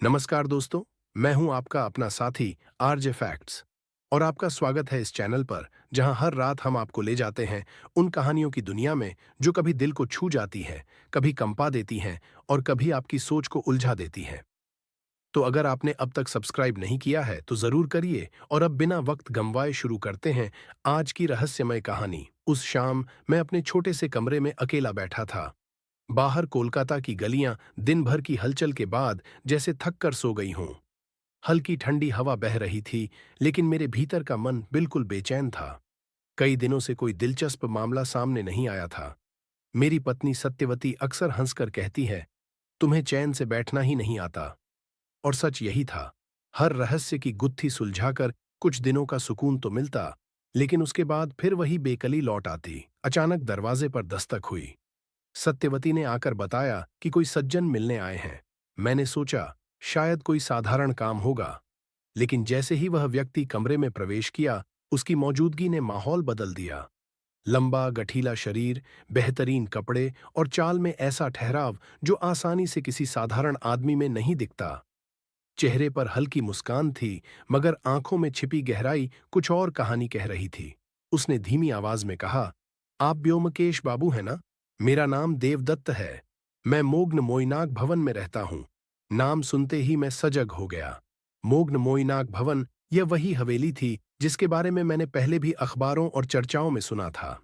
नमस्कार दोस्तों, मैं हूं आपका अपना साथी आरजे फैक्ट्स और आपका स्वागत है इस चैनल पर जहां हर रात हम आपको ले जाते हैं उन कहानियों की दुनिया में जो कभी दिल को छू जाती हैं, कभी कंपा देती हैं और कभी आपकी सोच को उलझा देती हैं। तो अगर आपने अब तक सब्सक्राइब नहीं किया है तो जरूर करिए और अब बिना वक्त गंवाए शुरू करते हैं आज की रहस्यमय कहानी। उस शाम मैं अपने छोटे से कमरे में अकेला बैठा था। बाहर कोलकाता की गलियां दिन भर की हलचल के बाद जैसे थक कर सो गई हों। हल्की ठंडी हवा बह रही थी, लेकिन मेरे भीतर का मन बिल्कुल बेचैन था। कई दिनों से कोई दिलचस्प मामला सामने नहीं आया था। मेरी पत्नी सत्यवती अक्सर हंसकर कहती है, तुम्हें चैन से बैठना ही नहीं आता। और सच यही था। हर रहस्य की गुत्थी सुलझाकर कुछ दिनों का सुकून तो मिलता, लेकिन उसके बाद फिर वही बेकली लौट आती। अचानक दरवाजे पर दस्तक हुई। सत्यवती ने आकर बताया कि कोई सज्जन मिलने आए हैं। मैंने सोचा शायद कोई साधारण काम होगा, लेकिन जैसे ही वह व्यक्ति कमरे में प्रवेश किया, उसकी मौजूदगी ने माहौल बदल दिया। लंबा गठीला शरीर, बेहतरीन कपड़े और चाल में ऐसा ठहराव जो आसानी से किसी साधारण आदमी में नहीं दिखता। चेहरे पर हल्की मुस्कान थी, मगर आंखों में छिपी गहराई कुछ और कहानी कह रही थी। उसने धीमी आवाज में कहा, आप व्योमकेश बाबू हैं ना? मेरा नाम देवदत्त है। मैं मोग्न मोइनाक भवन में रहता हूं। नाम सुनते ही मैं सजग हो गया। मोग्न मोइनाक भवन, यह वही हवेली थी जिसके बारे में मैंने पहले भी अखबारों और चर्चाओं में सुना था।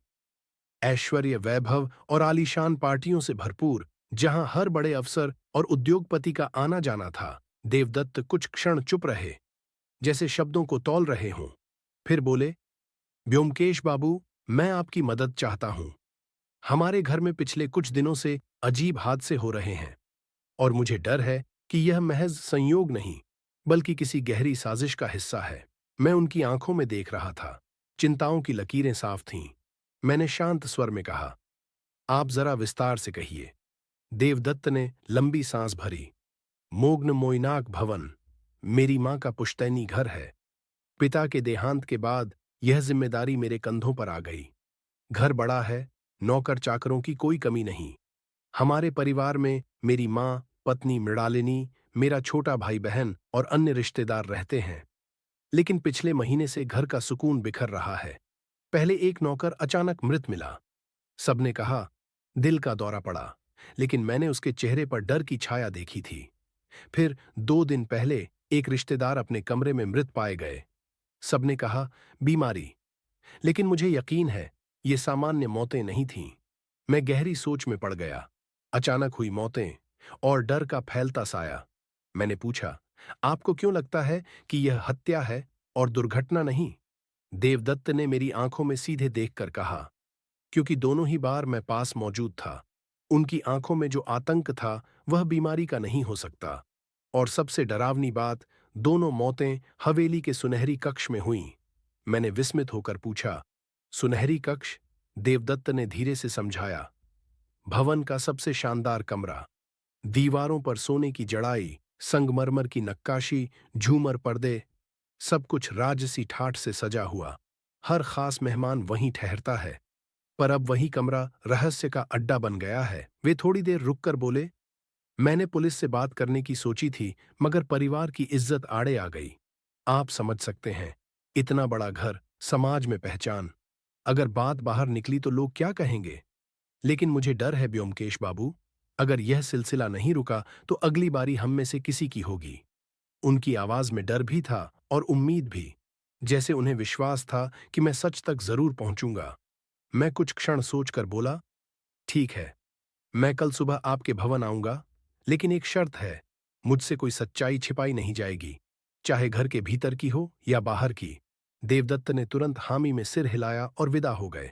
ऐश्वर्य, वैभव और आलीशान पार्टियों से भरपूर, जहां हर बड़े अफसर और उद्योगपति का आना जाना था। देवदत्त कुछ क्षण चुप रहे, जैसे शब्दों को तौल रहे हों। फिर बोले, व्योमकेश बाबू, मैं आपकी मदद चाहता हूं। हमारे घर में पिछले कुछ दिनों से अजीब हादसे हो रहे हैं और मुझे डर है कि यह महज संयोग नहीं, बल्कि किसी गहरी साजिश का हिस्सा है। मैं उनकी आंखों में देख रहा था। चिंताओं की लकीरें साफ थीं। मैंने शांत स्वर में कहा, आप जरा विस्तार से कहिए। देवदत्त ने लंबी सांस भरी। मोग्न मोइनाक भवन मेरी मां का पुश्तैनी घर है। पिता के देहांत के बाद यह जिम्मेदारी मेरे कंधों पर आ गई। घर बड़ा है, नौकर चाकरों की कोई कमी नहीं। हमारे परिवार में मेरी मां, पत्नी मृणालिनी, मेरा छोटा भाई बहन और अन्य रिश्तेदार रहते हैं। लेकिन पिछले महीने से घर का सुकून बिखर रहा है। पहले एक नौकर अचानक मृत मिला। सबने कहा दिल का दौरा पड़ा, लेकिन मैंने उसके चेहरे पर डर की छाया देखी थी। फिर 2 दिन पहले एक रिश्तेदार अपने कमरे में मृत पाए गए। सबने कहा बीमारी, लेकिन मुझे यकीन है ये सामान्य मौतें नहीं थीं। मैं गहरी सोच में पड़ गया। अचानक हुई मौतें और डर का फैलता साया। मैंने पूछा, आपको क्यों लगता है कि यह हत्या है और दुर्घटना नहीं? देवदत्त ने मेरी आंखों में सीधे देखकर कहा, क्योंकि दोनों ही बार मैं पास मौजूद था। उनकी आंखों में जो आतंक था वह बीमारी का नहीं हो सकता। और सबसे डरावनी बात, दोनों मौतें हवेली के सुनहरी कक्ष में हुईं। मैंने विस्मित होकर पूछा, सुनहरी कक्ष? देवदत्त ने धीरे से समझाया, भवन का सबसे शानदार कमरा। दीवारों पर सोने की जड़ाई, संगमरमर की नक्काशी, झूमर पर्दे, सब कुछ राजसी ठाठ से सजा हुआ। हर खास मेहमान वहीं ठहरता है। पर अब वही कमरा रहस्य का अड्डा बन गया है। वे थोड़ी देर रुककर बोले, मैंने पुलिस से बात करने की सोची थी, मगर परिवार की इज्जत आड़े आ गई। आप समझ सकते हैं, इतना बड़ा घर, समाज में पहचान। अगर बात बाहर निकली तो लोग क्या कहेंगे? लेकिन मुझे डर है व्योमकेश बाबू, अगर यह सिलसिला नहीं रुका तो अगली बारी हम में से किसी की होगी। उनकी आवाज में डर भी था और उम्मीद भी, जैसे उन्हें विश्वास था कि मैं सच तक जरूर पहुंचूंगा। मैं कुछ क्षण सोचकर बोला, ठीक है, मैं कल सुबह आपके भवन आऊंगा, लेकिन एक शर्त है, मुझसे कोई सच्चाई छिपाई नहीं जाएगी, चाहे घर के भीतर की हो या बाहर की। देवदत्त ने तुरंत हामी में सिर हिलाया और विदा हो गए।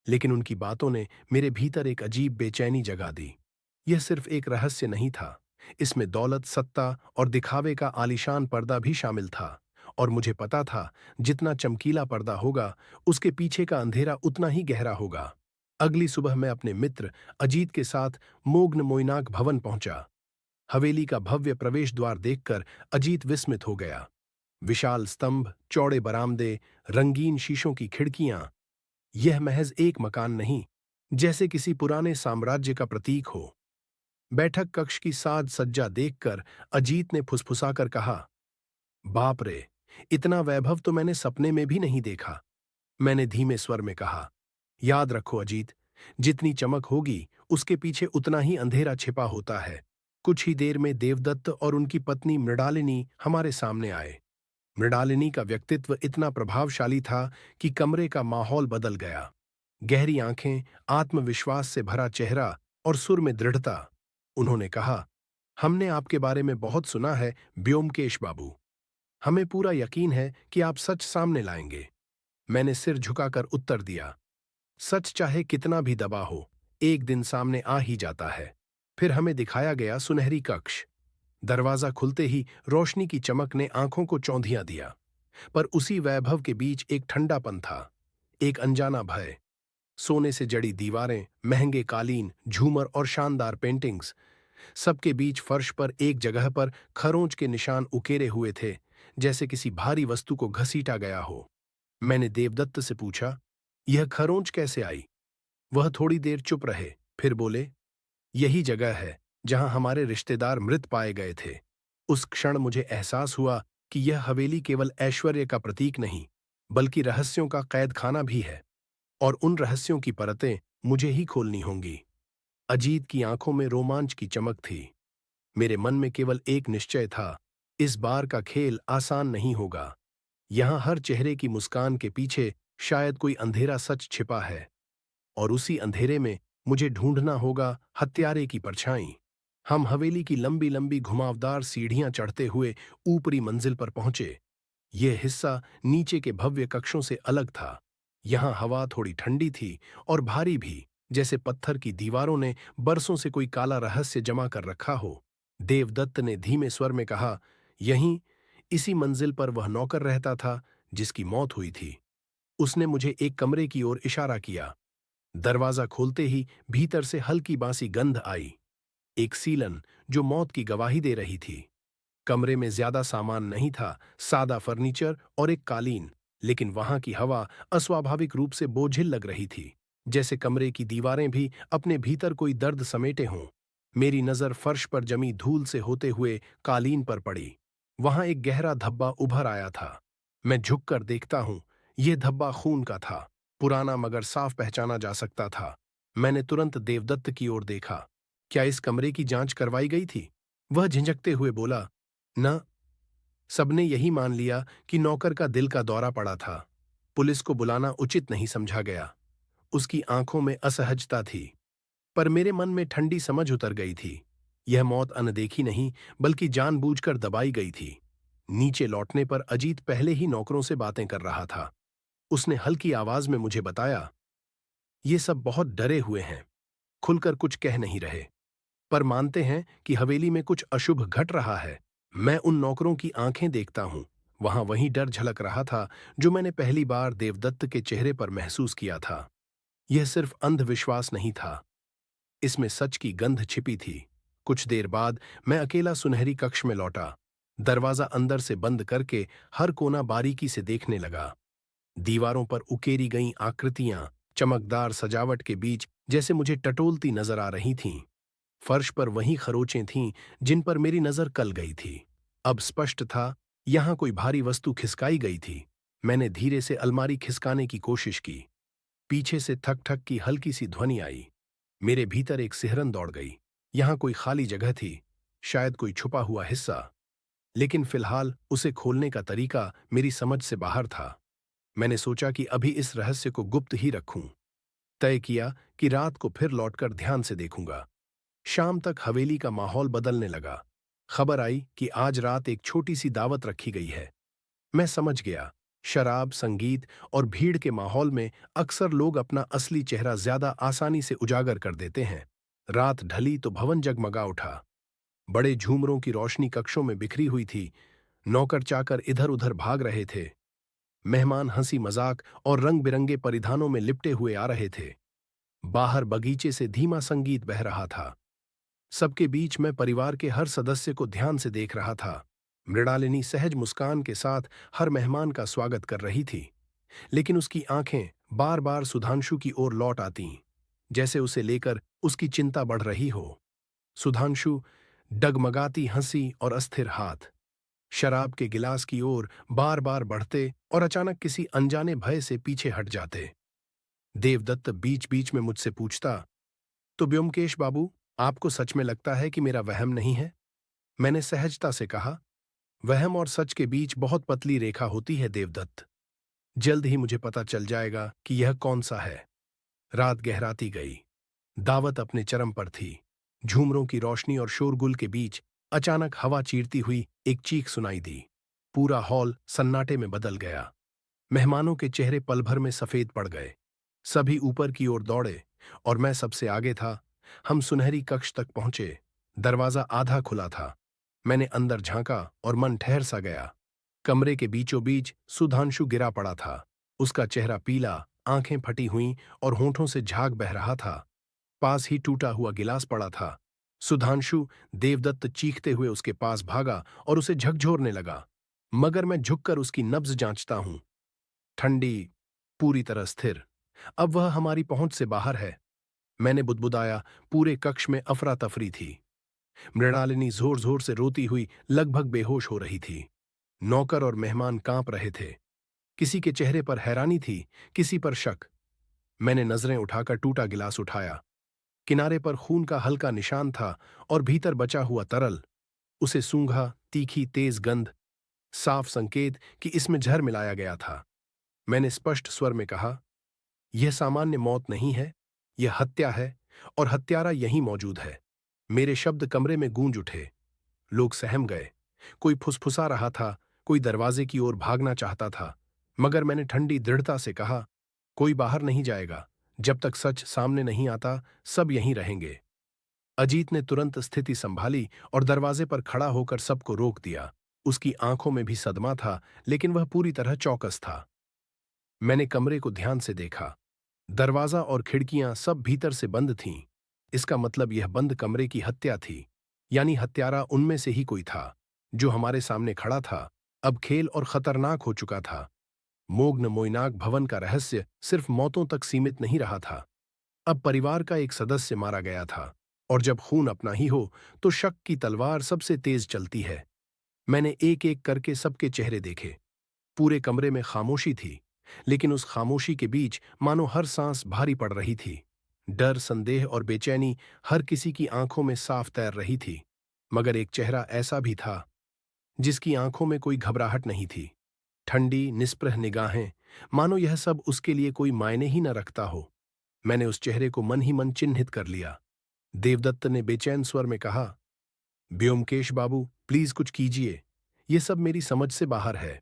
लेकिन उनकी बातों ने मेरे भीतर एक अजीब बेचैनी जगा दी। यह सिर्फ एक रहस्य नहीं था, इसमें दौलत, सत्ता और दिखावे का आलीशान पर्दा भी शामिल था। और मुझे पता था, जितना चमकीला पर्दा होगा, उसके पीछे का अंधेरा उतना ही गहरा होगा। अगली सुबह मैं अपने मित्र अजीत के साथ मोग्न मोइनाक भवन पहुंचा। हवेली का भव्य प्रवेश द्वार देखकर अजीत विस्मित हो गया। विशाल स्तंभ, चौड़े बरामदे, रंगीन शीशों की खिड़कियां, यह महज एक मकान नहीं, जैसे किसी पुराने साम्राज्य का प्रतीक हो। बैठक कक्ष की साज सज्जा देखकर अजीत ने फुसफुसाकर कहा, बाप रे, इतना वैभव तो मैंने सपने में भी नहीं देखा। मैंने धीमे स्वर में कहा, याद रखो अजीत, जितनी चमक होगी उसके पीछे उतना ही अंधेरा छिपा होता है। कुछ ही देर में देवदत्त और उनकी पत्नी मृणालिनी हमारे सामने आए। मृणालिनी का व्यक्तित्व इतना प्रभावशाली था कि कमरे का माहौल बदल गया। गहरी आंखें, आत्मविश्वास से भरा चेहरा और सुर में दृढ़ता। उन्होंने कहा, हमने आपके बारे में बहुत सुना है ब्योमकेश बाबू। हमें पूरा यकीन है कि आप सच सामने लाएंगे। मैंने सिर झुकाकर उत्तर दिया, सच चाहे कितना भी दबा हो, एक दिन सामने आ ही जाता है। फिर हमें दिखाया गया सुनहरी कक्ष। दरवाजा खुलते ही रोशनी की चमक ने आंखों को चौंधिया दिया, पर उसी वैभव के बीच एक ठंडापन था, एक अनजाना भय। सोने से जड़ी दीवारें, महंगे कालीन, झूमर और शानदार पेंटिंग्स, सबके बीच फर्श पर एक जगह पर खरोंच के निशान उकेरे हुए थे, जैसे किसी भारी वस्तु को घसीटा गया हो। मैंने देवदत्त से पूछा, यह खरोंच कैसे आई? वह थोड़ी देर चुप रहे, फिर बोले, यही जगह है जहां हमारे रिश्तेदार मृत पाए गए थे। उस क्षण मुझे एहसास हुआ कि यह हवेली केवल ऐश्वर्य का प्रतीक नहीं, बल्कि रहस्यों का कैद खाना भी है, और उन रहस्यों की परतें मुझे ही खोलनी होंगी। अजीत की आंखों में रोमांच की चमक थी। मेरे मन में केवल एक निश्चय था, इस बार का खेल आसान नहीं होगा। यहां हर चेहरे की मुस्कान के पीछे शायद कोई अंधेरा सच छिपा है, और उसी अंधेरे में मुझे ढूंढना होगा हत्यारे की परछाई। हम हवेली की लंबी लंबी घुमावदार सीढ़ियां चढ़ते हुए ऊपरी मंजिल पर पहुंचे। यह हिस्सा नीचे के भव्य कक्षों से अलग था। यहां हवा थोड़ी ठंडी थी और भारी भी, जैसे पत्थर की दीवारों ने बरसों से कोई काला रहस्य जमा कर रखा हो। देवदत्त ने धीमे स्वर में कहा, यहीं, इसी मंजिल पर वह नौकर रहता था जिसकी मौत हुई थी। उसने मुझे एक कमरे की ओर इशारा किया। दरवाजा खोलते ही भीतर से हल्की बासी गंध आई, एक सीलन जो मौत की गवाही दे रही थी। कमरे में ज्यादा सामान नहीं था, सादा फर्नीचर और एक कालीन, लेकिन वहां की हवा अस्वाभाविक रूप से बोझिल लग रही थी, जैसे कमरे की दीवारें भी अपने भीतर कोई दर्द समेटे हों। मेरी नजर फर्श पर जमी धूल से होते हुए कालीन पर पड़ी। वहां एक गहरा धब्बा उभर आया था। मैं झुककर देखता हूं, यह धब्बा खून का था, पुराना मगर साफ पहचाना जा सकता था। मैंने तुरंत देवदत्त की ओर देखा। क्या इस कमरे की जांच करवाई गई थी? वह झिझकते हुए बोला, न। सबने यही मान लिया कि नौकर का दिल का दौरा पड़ा था। पुलिस को बुलाना उचित नहीं समझा गया। उसकी आंखों में असहजता थी, पर मेरे मन में ठंडी समझ उतर गई थी। यह मौत अनदेखी नहीं, बल्कि जानबूझकर दबाई गई थी। नीचे लौटने पर अजीत पहले ही नौकरों से बातें कर रहा था। उसने हल्की आवाज में मुझे बताया, ये सब बहुत डरे हुए हैं, खुलकर कुछ कह नहीं रहे, पर मानते हैं कि हवेली में कुछ अशुभ घट रहा है। मैं उन नौकरों की आंखें देखता हूं, वहां वही डर झलक रहा था जो मैंने पहली बार देवदत्त के चेहरे पर महसूस किया था। यह सिर्फ अंधविश्वास नहीं था, इसमें सच की गंध छिपी थी। कुछ देर बाद मैं अकेला सुनहरी कक्ष में लौटा। दरवाजा अंदर से बंद करके हर कोना बारीकी से देखने लगा। दीवारों पर उकेरी गईं आकृतियां चमकदार सजावट के बीच जैसे मुझे टटोलती नजर आ रही थीं। फर्श पर वही खरोचें थीं जिन पर मेरी नजर कल गई थी। अब स्पष्ट था, यहां कोई भारी वस्तु खिसकाई गई थी। मैंने धीरे से अलमारी खिसकाने की कोशिश की। पीछे से थक थक की हल्की सी ध्वनि आई। मेरे भीतर एक सिहरन दौड़ गई। यहां कोई खाली जगह थी, शायद कोई छुपा हुआ हिस्सा, लेकिन फिलहाल उसे खोलने का तरीका मेरी समझ से बाहर था। मैंने सोचा कि अभी इस रहस्य को गुप्त ही रखूं। तय किया कि रात को फिर लौटकर ध्यान से देखूंगा। शाम तक हवेली का माहौल बदलने लगा। खबर आई कि आज रात एक छोटी सी दावत रखी गई है। मैं समझ गया, शराब, संगीत और भीड़ के माहौल में अक्सर लोग अपना असली चेहरा ज्यादा आसानी से उजागर कर देते हैं। रात ढली तो भवन जगमगा उठा। बड़े झूमरों की रोशनी कक्षों में बिखरी हुई थी। नौकर चाकर इधर उधर भाग रहे थे। मेहमान हंसी मजाक और रंग बिरंगे परिधानों में लिपटे हुए आ रहे थे। बाहर बगीचे से धीमा संगीत बह रहा था। सबके बीच मैं परिवार के हर सदस्य को ध्यान से देख रहा था। मृणालिनी सहज मुस्कान के साथ हर मेहमान का स्वागत कर रही थी, लेकिन उसकी आंखें बार बार सुधांशु की ओर लौट आतीं, जैसे उसे लेकर उसकी चिंता बढ़ रही हो। सुधांशु, डगमगाती हंसी और अस्थिर हाथ, शराब के गिलास की ओर बार बार बढ़ते और अचानक किसी अनजाने भय से पीछे हट जाते। देवदत्त बीच बीच में मुझसे पूछता, तो ब्योमकेश बाबू, आपको सच में लगता है कि मेरा वहम नहीं है? मैंने सहजता से कहा, वहम और सच के बीच बहुत पतली रेखा होती है देवदत्त। जल्द ही मुझे पता चल जाएगा कि यह कौन सा है। रात गहराती गई। दावत अपने चरम पर थी। झूमरों की रोशनी और शोरगुल के बीच अचानक हवा चीरती हुई एक चीख सुनाई दी। पूरा हॉल सन्नाटे में बदल गया। मेहमानों के चेहरे पल भर में सफेद पड़ गए। सभी ऊपर की ओर दौड़े और मैं सबसे आगे था। हम सुनहरी कक्ष तक पहुंचे। दरवाजा आधा खुला था। मैंने अंदर झांका और मन ठहर सा गया। कमरे के बीचों बीच सुधांशु गिरा पड़ा था। उसका चेहरा पीला, आंखें फटी हुईं और होठों से झाग बह रहा था। पास ही टूटा हुआ गिलास पड़ा था। सुधांशु, देवदत्त चीखते हुए उसके पास भागा और उसे झकझोरने लगा। मगर मैं झुककर उसकी नब्ज जांचता हूं। ठंडी, पूरी तरह स्थिर। अब वह हमारी पहुंच से बाहर है। मैंने बुदबुदाया। पूरे कक्ष में अफरा तफरी थी। मृणालिनी जोर जोर से रोती हुई लगभग बेहोश हो रही थी। नौकर और मेहमान कांप रहे थे। किसी के चेहरे पर हैरानी थी, किसी पर शक। मैंने नजरें उठाकर टूटा गिलास उठाया। किनारे पर खून का हल्का निशान था और भीतर बचा हुआ तरल। उसे सूंघा, तीखी तेज गंध, साफ संकेत कि इसमें जहर मिलाया गया था। मैंने स्पष्ट स्वर में कहा, यह सामान्य मौत नहीं है, यह हत्या है और हत्यारा यहीं मौजूद है। मेरे शब्द कमरे में गूंज उठे। लोग सहम गए। कोई फुसफुसा रहा था, कोई दरवाजे की ओर भागना चाहता था। मगर मैंने ठंडी दृढ़ता से कहा, कोई बाहर नहीं जाएगा। जब तक सच सामने नहीं आता, सब यहीं रहेंगे। अजीत ने तुरंत स्थिति संभाली और दरवाजे पर खड़ा होकर सबको रोक दिया। उसकी आंखों में भी सदमा था, लेकिन वह पूरी तरह चौकस था। मैंने कमरे को ध्यान से देखा। दरवाजा और खिड़कियां सब भीतर से बंद थीं। इसका मतलब यह बंद कमरे की हत्या थी। यानी हत्यारा उनमें से ही कोई था। जो हमारे सामने खड़ा था, अब खेल और खतरनाक हो चुका था। मोग्न मोइनाक भवन का रहस्य सिर्फ मौतों तक सीमित नहीं रहा था। अब परिवार का एक सदस्य मारा गया था। और जब खून अपना ही हो, तो शक की तलवार सबसे तेज चलती है। मैंने एक एक करके सबके चेहरे देखे। पूरे कमरे में खामोशी थी, लेकिन उस खामोशी के बीच मानो हर सांस भारी पड़ रही थी। डर, संदेह और बेचैनी हर किसी की आंखों में साफ तैर रही थी। मगर एक चेहरा ऐसा भी था जिसकी आंखों में कोई घबराहट नहीं थी। ठंडी, निस्पृह निगाहें, मानो यह सब उसके लिए कोई मायने ही न रखता हो। मैंने उस चेहरे को मन ही मन चिन्हित कर लिया। देवदत्त ने बेचैन स्वर में कहा, ब्योमकेश बाबू, प्लीज कुछ कीजिए। ये सब मेरी समझ से बाहर है।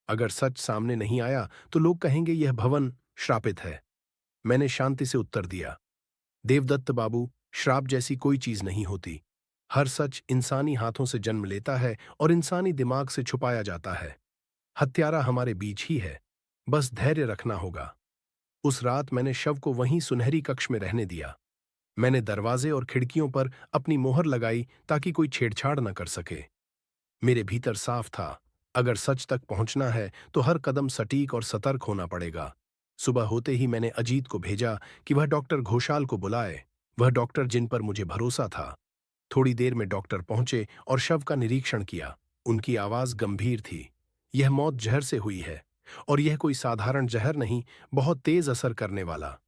अगर सच सामने नहीं आया तो लोग कहेंगे यह भवन श्रापित है। मैंने शांति से उत्तर दिया, देवदत्त बाबू, श्राप जैसी कोई चीज नहीं होती। हर सच इंसानी हाथों से जन्म लेता है और इंसानी दिमाग से छुपाया जाता है। हत्यारा हमारे बीच ही है, बस धैर्य रखना होगा। उस रात मैंने शव को वहीं सुनहरी कक्ष में रहने दिया। मैंने दरवाजे और खिड़कियों पर अपनी मोहर लगाई ताकि कोई छेड़छाड़ न कर सके। मेरे भीतर साफ था, अगर सच तक पहुंचना है तो हर कदम सटीक और सतर्क होना पड़ेगा। सुबह होते ही मैंने अजीत को भेजा कि वह डॉक्टर घोषाल को बुलाए। वह डॉक्टर जिन पर मुझे भरोसा था। थोड़ी देर में डॉक्टर पहुंचे और शव का निरीक्षण किया। उनकी आवाज गंभीर थी। यह मौत जहर से हुई है, और यह कोई साधारण जहर नहीं, बहुत तेज असर करने वाला।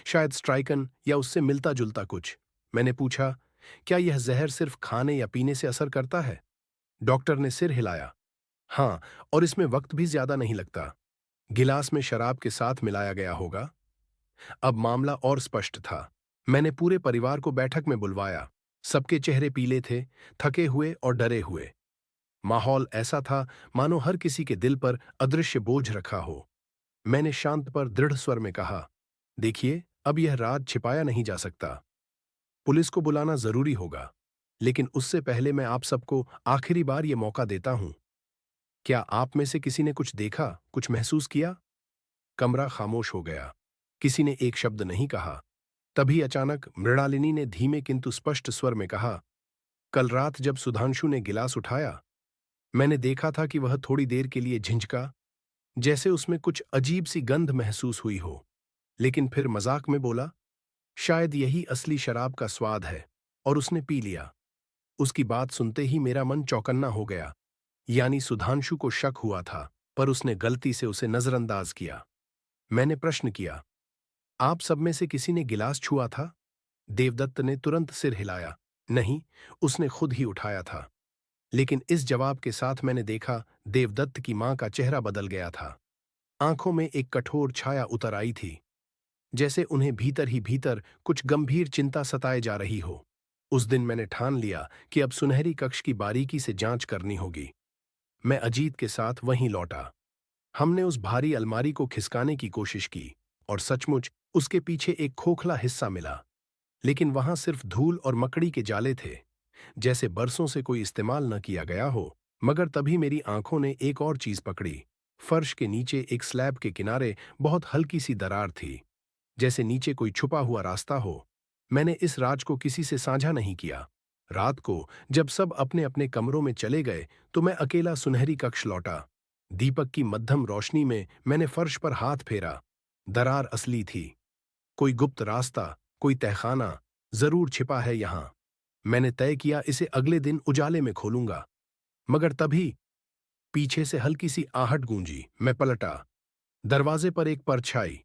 शायद स्ट्राइकन या उससे मिलता जुलता कुछ। मैंने पूछा, क्या यह जहर सिर्फ खाने या पीने से असर करता है? डॉक्टर ने सिर हिलाया। हाँ, और इसमें वक्त भी ज्यादा नहीं लगता। गिलास में शराब के साथ मिलाया गया होगा। अब मामला और स्पष्ट था। मैंने पूरे परिवार को बैठक में बुलवाया। सबके चेहरे पीले थे, थके हुए और डरे हुए। माहौल ऐसा था मानो हर किसी के दिल पर अदृश्य बोझ रखा हो। मैंने शांत पर दृढ़ स्वर में कहा, देखिए, अब यह राज छिपाया नहीं जा सकता। पुलिस को बुलाना जरूरी होगा, लेकिन उससे पहले मैं आप सबको आखिरी बार यह मौका देता हूं। क्या आप में से किसी ने कुछ देखा, कुछ महसूस किया? कमरा खामोश हो गया। किसी ने एक शब्द नहीं कहा। तभी अचानक मृणालिनी ने धीमे किंतु स्पष्ट स्वर में कहा, कल रात जब सुधांशु ने गिलास उठाया, मैंने देखा था कि वह थोड़ी देर के लिए झिझका, जैसे उसमें कुछ अजीब सी गंध महसूस हुई हो। लेकिन फिर मजाक में बोला, शायद यही असली शराब का स्वाद है। और उसने पी लिया। उसकी बात सुनते ही मेरा मन चौकन्ना हो गया। यानी सुधांशु को शक हुआ था, पर उसने गलती से उसे नजरअंदाज किया। मैंने प्रश्न किया, आप सब में से किसी ने गिलास छुआ था? देवदत्त ने तुरंत सिर हिलाया। नहीं, उसने खुद ही उठाया था। लेकिन इस जवाब के साथ मैंने देखा देवदत्त की मां का चेहरा बदल गया था। आंखों में एक कठोर छाया उतर आई थी, जैसे उन्हें भीतर ही भीतर कुछ गंभीर चिंता सताए जा रही हो। उस दिन मैंने ठान लिया कि अब सुनहरी कक्ष की बारीकी से जांच करनी होगी। मैं अजीत के साथ वहीं लौटा। हमने उस भारी अलमारी को खिसकाने की कोशिश की, और सचमुच उसके पीछे एक खोखला हिस्सा मिला। लेकिन वहां सिर्फ धूल और मकड़ी के जाले थे, जैसे बरसों से कोई इस्तेमाल न किया गया हो। मगर तभी मेरी आंखों ने एक और चीज पकड़ी। फर्श के नीचे एक स्लैब के किनारे बहुत हल्की सी दरार थी, जैसे नीचे कोई छुपा हुआ रास्ता हो। मैंने इस राज को किसी से साझा नहीं किया। रात को जब सब अपने अपने कमरों में चले गए तो मैं अकेला सुनहरी कक्ष लौटा। दीपक की मध्यम रोशनी में मैंने फर्श पर हाथ फेरा। दरार असली थी। कोई गुप्त रास्ता, कोई तहखाना जरूर छिपा है यहां। मैंने तय किया इसे अगले दिन उजाले में खोलूंगा। मगर तभी पीछे से हल्की सी आहट गूंजी। मैं पलटा। दरवाजे पर एक परछाई।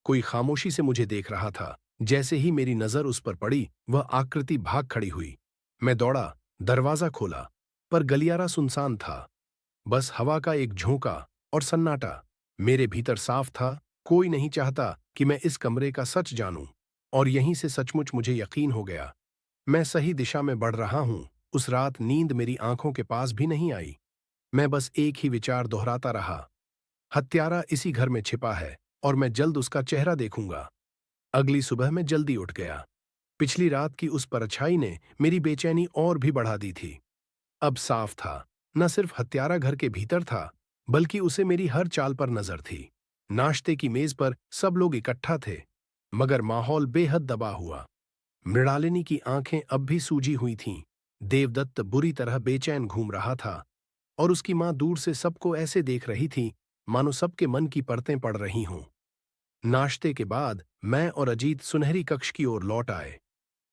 कोई खामोशी से मुझे देख रहा था। जैसे ही मेरी नजर उस पर पड़ी, वह आकृति भाग खड़ी हुई। मैं दौड़ा, दरवाजा खोला, पर गलियारा सुनसान था। बस हवा का एक झोंका और सन्नाटा। मेरे भीतर साफ था, कोई नहीं चाहता कि मैं इस कमरे का सच जानूं। और यहीं से सचमुच मुझे यकीन हो गया, मैं सही दिशा में बढ़ रहा हूं। उस रात नींद मेरी आंखों के पास भी नहीं आई। मैं बस एक ही विचार दोहराता रहा, हत्यारा इसी घर में छिपा है, और मैं जल्द उसका चेहरा देखूंगा। अगली सुबह मैं जल्दी उठ गया। पिछली रात की उस परछाई ने मेरी बेचैनी और भी बढ़ा दी थी। अब साफ था, न सिर्फ हत्यारा घर के भीतर था, बल्कि उसे मेरी हर चाल पर नजर थी। नाश्ते की मेज पर सब लोग इकट्ठा थे, मगर माहौल बेहद दबा हुआ। मृणालिनी की आंखें अब भी सूजी हुई थीं। देवदत्त बुरी तरह बेचैन घूम रहा था, और उसकी मां दूर से सबको ऐसे देख रही थी मानो सबके मन की परतें पड़ रही हों। नाश्ते के बाद मैं और अजीत सुनहरी कक्ष की ओर लौट आए।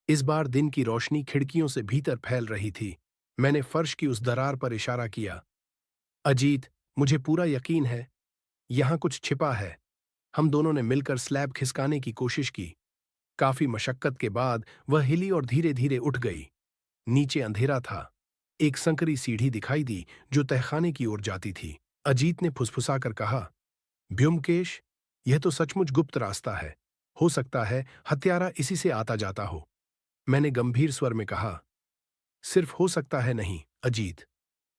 इस बार दिन की रोशनी खिड़कियों से भीतर फैल रही थी। मैंने फर्श की उस दरार पर इशारा किया। अजीत, मुझे पूरा यकीन है, यहां कुछ छिपा है। हम दोनों ने मिलकर स्लैब खिसकाने की कोशिश की। काफी मशक्कत के बाद वह हिली और धीरे धीरे उठ गई। नीचे अंधेरा था। एक संकरी सीढ़ी दिखाई दी जो तहखाने की ओर जाती थी। अजीत ने फुसफुसाकर कहा, ब्योमकेश, यह तो सचमुच गुप्त रास्ता है। हो सकता है हत्यारा इसी से आता जाता हो। मैंने गंभीर स्वर में कहा, सिर्फ हो सकता है नहीं अजीत,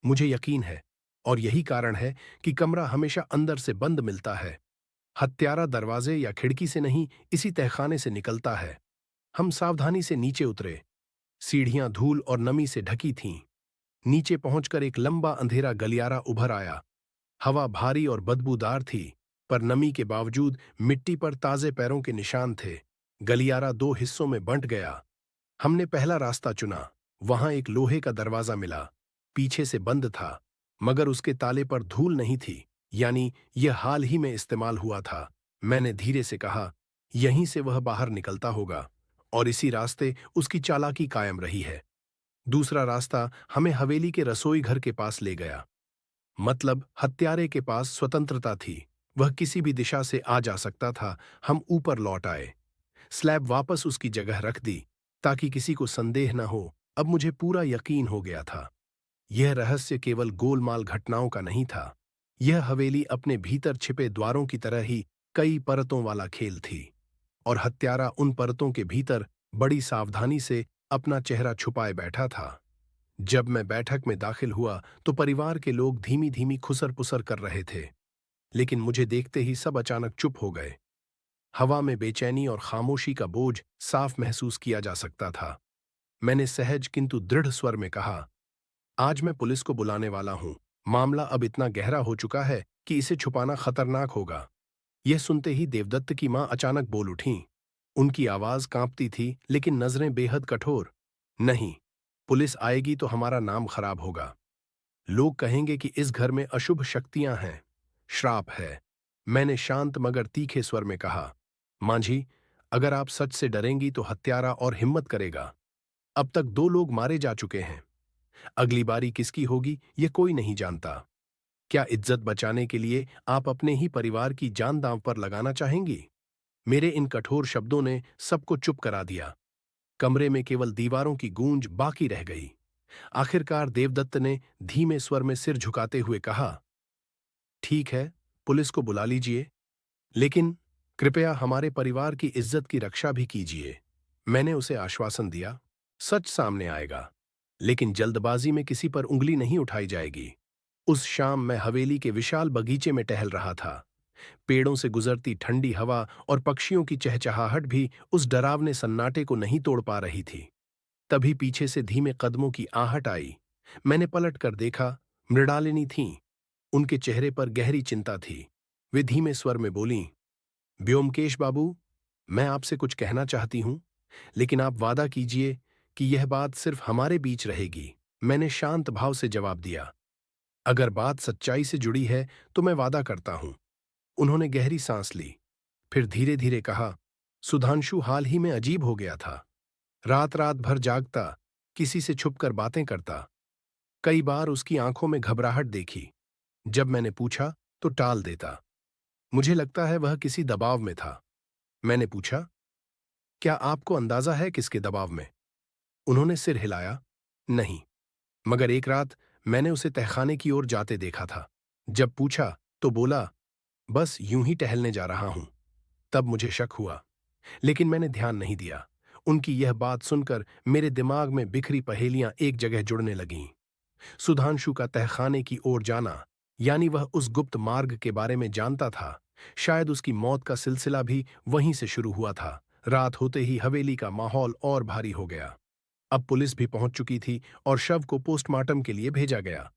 मुझे यकीन है। और यही कारण है कि कमरा हमेशा अंदर से बंद मिलता है। हत्यारा दरवाजे या खिड़की से नहीं, इसी तहखाने से निकलता है। हम सावधानी से नीचे उतरे। सीढ़ियां धूल और नमी से ढकी थीं। नीचे पहुंचकर एक लंबा अंधेरा गलियारा उभर आया। हवा भारी और बदबूदार थी, पर नमी के बावजूद मिट्टी पर ताजे पैरों के निशान थे। गलियारा दो हिस्सों में बंट गया। हमने पहला रास्ता चुना। वहां एक लोहे का दरवाजा मिला। पीछे से बंद था, मगर उसके ताले पर धूल नहीं थी, यानी यह हाल ही में इस्तेमाल हुआ था। मैंने धीरे से कहा, यहीं से वह बाहर निकलता होगा, और इसी रास्ते उसकी चालाकी कायम रही है। दूसरा रास्ता हमें हवेली के रसोई घर के पास ले गया। मतलब हत्यारे के पास स्वतंत्रता थी। वह किसी भी दिशा से आ जा सकता था। हम ऊपर लौट आए। स्लैब वापस उसकी जगह रख दी, ताकि किसी को संदेह न हो। अब मुझे पूरा यकीन हो गया था, यह रहस्य केवल गोलमाल घटनाओं का नहीं था। यह हवेली अपने भीतर छिपे द्वारों की तरह ही कई परतों वाला खेल थी, और हत्यारा उन परतों के भीतर बड़ी सावधानी से अपना चेहरा छुपाए बैठा था। जब मैं बैठक में दाखिल हुआ तो परिवार के लोग धीमी धीमी खुसर पुसर कर रहे थे, लेकिन मुझे देखते ही सब अचानक चुप हो गए। हवा में बेचैनी और खामोशी का बोझ साफ महसूस किया जा सकता था। मैंने सहज किंतु दृढ़ स्वर में कहा, आज मैं पुलिस को बुलाने वाला हूं। मामला अब इतना गहरा हो चुका है कि इसे छुपाना खतरनाक होगा। यह सुनते ही देवदत्त की मां अचानक बोल उठीं। उनकी आवाज कांपती थी, लेकिन नजरें बेहद कठोर। नहीं, पुलिस आएगी तो हमारा नाम खराब होगा। लोग कहेंगे कि इस घर में अशुभ शक्तियां हैं, श्राप है। मैंने शांत मगर तीखे स्वर में कहा, मांझी, अगर आप सच से डरेंगी तो हत्यारा और हिम्मत करेगा। अब तक 2 लोग मारे जा चुके हैं। अगली बारी किसकी होगी ये कोई नहीं जानता। क्या इज्जत बचाने के लिए आप अपने ही परिवार की जान दांव पर लगाना चाहेंगी? मेरे इन कठोर शब्दों ने सबको चुप करा दिया। कमरे में केवल दीवारों की गूंज बाकी रह गई। आखिरकार देवदत्त ने धीमे स्वर में सिर झुकाते हुए कहा, ठीक है, पुलिस को बुला लीजिए, लेकिन कृपया हमारे परिवार की इज्जत की रक्षा भी कीजिए। मैंने उसे आश्वासन दिया, सच सामने आएगा, लेकिन जल्दबाजी में किसी पर उंगली नहीं उठाई जाएगी। उस शाम मैं हवेली के विशाल बगीचे में टहल रहा था। पेड़ों से गुजरती ठंडी हवा और पक्षियों की चहचहाहट भी उस डरावने सन्नाटे को नहीं तोड़ पा रही थी। तभी पीछे से धीमे कदमों की आहट आई। मैंने पलट कर देखा, मृणालिनी थीं। उनके चेहरे पर गहरी चिंता थी। वे धीमे स्वर में बोलीं, ब्योमकेश बाबू, मैं आपसे कुछ कहना चाहती हूं, लेकिन आप वादा कीजिए कि यह बात सिर्फ हमारे बीच रहेगी। मैंने शांत भाव से जवाब दिया, अगर बात सच्चाई से जुड़ी है तो मैं वादा करता हूं। उन्होंने गहरी सांस ली, फिर धीरे धीरे कहा, सुधांशु हाल ही में अजीब हो गया था। रात रात भर जागता, किसी से छुपकर बातें करता। कई बार उसकी आंखों में घबराहट देखी। जब मैंने पूछा तो टाल देता। मुझे लगता है वह किसी दबाव में था। मैंने पूछा, क्या आपको अंदाजा है किसके दबाव में? उन्होंने सिर हिलाया, नहीं, मगर एक रात मैंने उसे तहखाने की ओर जाते देखा था। जब पूछा तो बोला, बस यूं ही टहलने जा रहा हूं। तब मुझे शक हुआ, लेकिन मैंने ध्यान नहीं दिया। उनकी यह बात सुनकर मेरे दिमाग में बिखरी पहेलियां एक जगह जुड़ने लगीं। सुधांशु का तहखाने की ओर जाना, यानी वह उस गुप्त मार्ग के बारे में जानता था। शायद उसकी मौत का सिलसिला भी वहीं से शुरू हुआ था। रात होते ही हवेली का माहौल और भारी हो गया। अब पुलिस भी पहुंच चुकी थी और शव को पोस्टमार्टम के लिए भेजा गया।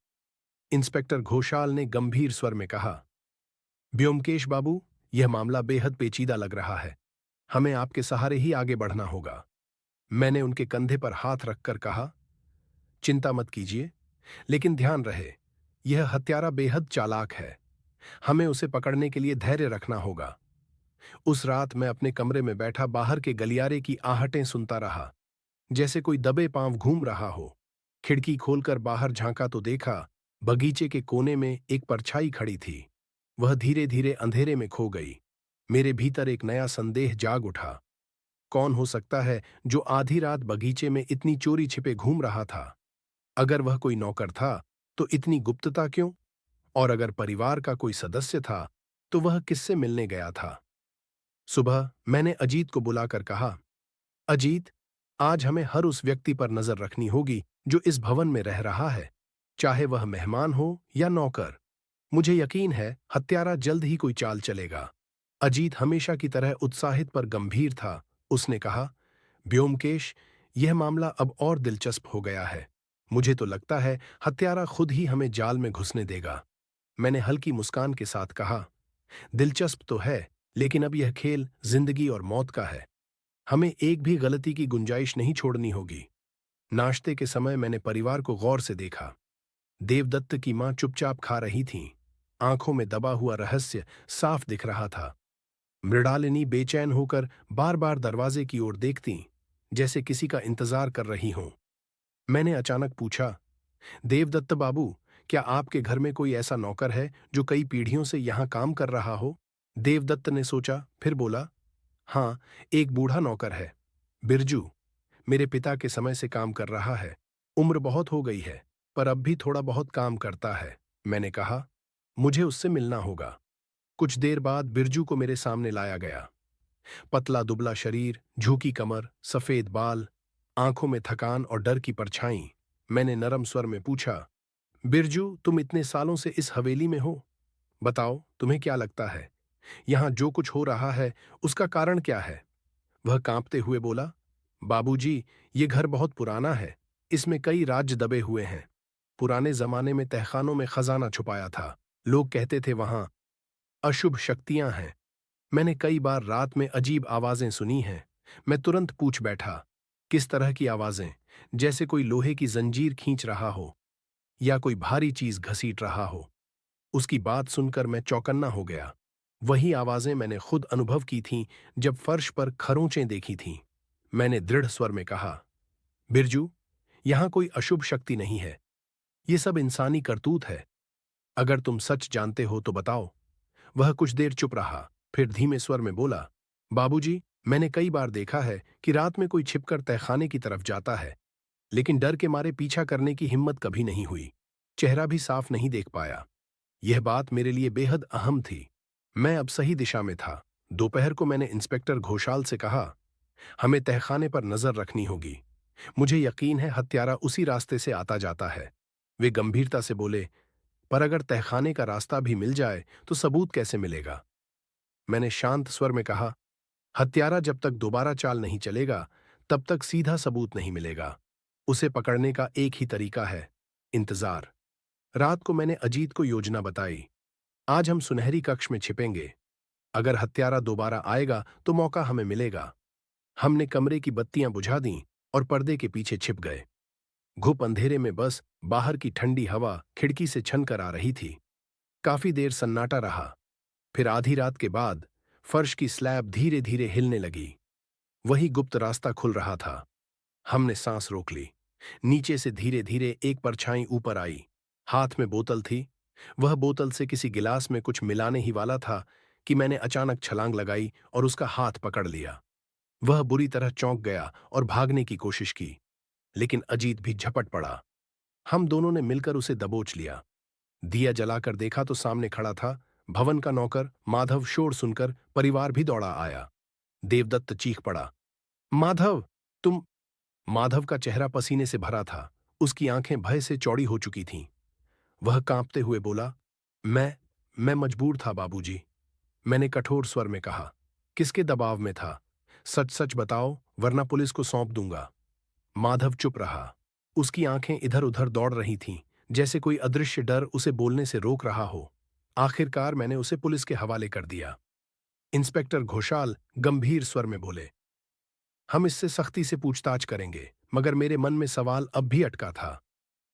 इंस्पेक्टर घोषाल ने गंभीर स्वर में कहा, ब्योमकेश बाबू, यह मामला बेहद पेचीदा लग रहा है। हमें आपके सहारे ही आगे बढ़ना होगा। मैंने उनके कंधे पर हाथ रखकर कहा, चिंता मत कीजिए, लेकिन ध्यान रहे, यह हत्यारा बेहद चालाक है। हमें उसे पकड़ने के लिए धैर्य रखना होगा। उस रात मैं अपने कमरे में बैठा बाहर के गलियारे की आहटें सुनता रहा, जैसे कोई दबे पांव घूम रहा हो। खिड़की खोलकर बाहर झांका तो देखा, बगीचे के कोने में एक परछाई खड़ी थी। वह धीरे धीरे अंधेरे में खो गई। मेरे भीतर एक नया संदेह जाग उठा। कौन हो सकता है जो आधी रात बगीचे में इतनी चोरी छिपे घूम रहा था? अगर वह कोई नौकर था तो इतनी गुप्तता क्यों? और अगर परिवार का कोई सदस्य था तो वह किससे मिलने गया था? सुबह मैंने अजीत को बुलाकर कहा, अजीत, आज हमें हर उस व्यक्ति पर नजर रखनी होगी जो इस भवन में रह रहा है, चाहे वह मेहमान हो या नौकर। मुझे यकीन है हत्यारा जल्द ही कोई चाल चलेगा। अजीत हमेशा की तरह उत्साहित पर गंभीर था। उसने कहा, ब्योमकेश, यह मामला अब और दिलचस्प हो गया है। मुझे तो लगता है हत्यारा खुद ही हमें जाल में घुसने देगा। मैंने हल्की मुस्कान के साथ कहा, दिलचस्प तो है, लेकिन अब यह खेल जिंदगी और मौत का है। हमें एक भी गलती की गुंजाइश नहीं छोड़नी होगी। नाश्ते के समय मैंने परिवार को गौर से देखा। देवदत्त की मां चुपचाप खा रही थीं। आंखों में दबा हुआ रहस्य साफ दिख रहा था। मृणालिनी बेचैन होकर बार बार दरवाजे की ओर देखती, जैसे किसी का इंतजार कर रही हों। मैंने अचानक पूछा, देवदत्त बाबू, क्या आपके घर में कोई ऐसा नौकर है जो कई पीढ़ियों से यहां काम कर रहा हो? देवदत्त ने सोचा, फिर बोला, हाँ, एक बूढ़ा नौकर है, बिरजू। मेरे पिता के समय से काम कर रहा है। उम्र बहुत हो गई है, पर अब भी थोड़ा बहुत काम करता है। मैंने कहा, मुझे उससे मिलना होगा। कुछ देर बाद बिरजू को मेरे सामने लाया गया। पतला दुबला शरीर, झुकी कमर, सफेद बाल, आंखों में थकान और डर की परछाई। मैंने नरम स्वर में पूछा, बिरजू, तुम इतने सालों से इस हवेली में हो। बताओ, तुम्हें क्या लगता है यहां जो कुछ हो रहा है उसका कारण क्या है? वह कांपते हुए बोला, बाबूजी, ये घर बहुत पुराना है। इसमें कई राज्य दबे हुए हैं। पुराने जमाने में तहखानों में खजाना छुपाया था। लोग कहते थे वहां अशुभ शक्तियां हैं। मैंने कई बार रात में अजीब आवाजें सुनी हैं। मैं तुरंत पूछ बैठा, किस तरह की आवाजें? जैसे कोई लोहे की जंजीर खींच रहा हो या कोई भारी चीज घसीट रहा हो। उसकी बात सुनकर मैं चौकन्ना हो गया। वही आवाजें मैंने खुद अनुभव की थीं जब फर्श पर खरोंचें देखी थीं। मैंने दृढ़ स्वर में कहा, बिरजू, यहां कोई अशुभ शक्ति नहीं है। ये सब इंसानी करतूत है। अगर तुम सच जानते हो तो बताओ। वह कुछ देर चुप रहा, फिर धीमे स्वर में बोला, बाबूजी, मैंने कई बार देखा है कि रात में कोई छिपकर तहखाने की तरफ जाता है, लेकिन डर के मारे पीछा करने की हिम्मत कभी नहीं हुई। चेहरा भी साफ नहीं देख पाया। यह बात मेरे लिए बेहद अहम थी। मैं अब सही दिशा में था। दोपहर को मैंने इंस्पेक्टर घोषाल से कहा, हमें तहखाने पर नजर रखनी होगी। मुझे यकीन है हत्यारा उसी रास्ते से आता जाता है। वे गंभीरता से बोले, पर अगर तहखाने का रास्ता भी मिल जाए तो सबूत कैसे मिलेगा? मैंने शांत स्वर में कहा, हत्यारा जब तक दोबारा चाल नहीं चलेगा, तब तक सीधा सबूत नहीं मिलेगा। उसे पकड़ने का एक ही तरीका है, इंतजार। रात को मैंने अजीत को योजना बताई। आज हम सुनहरी कक्ष में छिपेंगे। अगर हत्यारा दोबारा आएगा तो मौका हमें मिलेगा। हमने कमरे की बत्तियां बुझा दीं और पर्दे के पीछे छिप गए। घुप अंधेरे में बस बाहर की ठंडी हवा खिड़की से छन कर आ रही थी। काफी देर सन्नाटा रहा। फिर आधी रात के बाद फर्श की स्लैब धीरे धीरे हिलने लगी। वही गुप्त रास्ता खुल रहा था। हमने सांस रोक ली। नीचे से धीरे धीरे एक परछाई ऊपर आई। हाथ में बोतल थी। वह बोतल से किसी गिलास में कुछ मिलाने ही वाला था कि मैंने अचानक छलांग लगाई और उसका हाथ पकड़ लिया। वह बुरी तरह चौंक गया और भागने की कोशिश की, लेकिन अजीत भी झपट पड़ा। हम दोनों ने मिलकर उसे दबोच लिया। दिया जलाकर देखा तो सामने खड़ा था भवन का नौकर माधव। शोर सुनकर परिवार भी दौड़ा आया। देवदत्त चीख पड़ा, माधव, तुम। माधव का चेहरा पसीने से भरा था। उसकी आंखें भय से चौड़ी हो चुकी थीं। वह कांपते हुए बोला, मैं मजबूर था बाबूजी। मैंने कठोर स्वर में कहा, किसके दबाव में था? सच सच बताओ, वरना पुलिस को सौंप दूंगा। माधव चुप रहा। उसकी आंखें इधर उधर दौड़ रही थीं, जैसे कोई अदृश्य डर उसे बोलने से रोक रहा हो। आखिरकार मैंने उसे पुलिस के हवाले कर दिया। इंस्पेक्टर घोषाल गंभीर स्वर में बोले, हम इससे सख्ती से पूछताछ करेंगे, मगर मेरे मन में सवाल अब भी अटका था।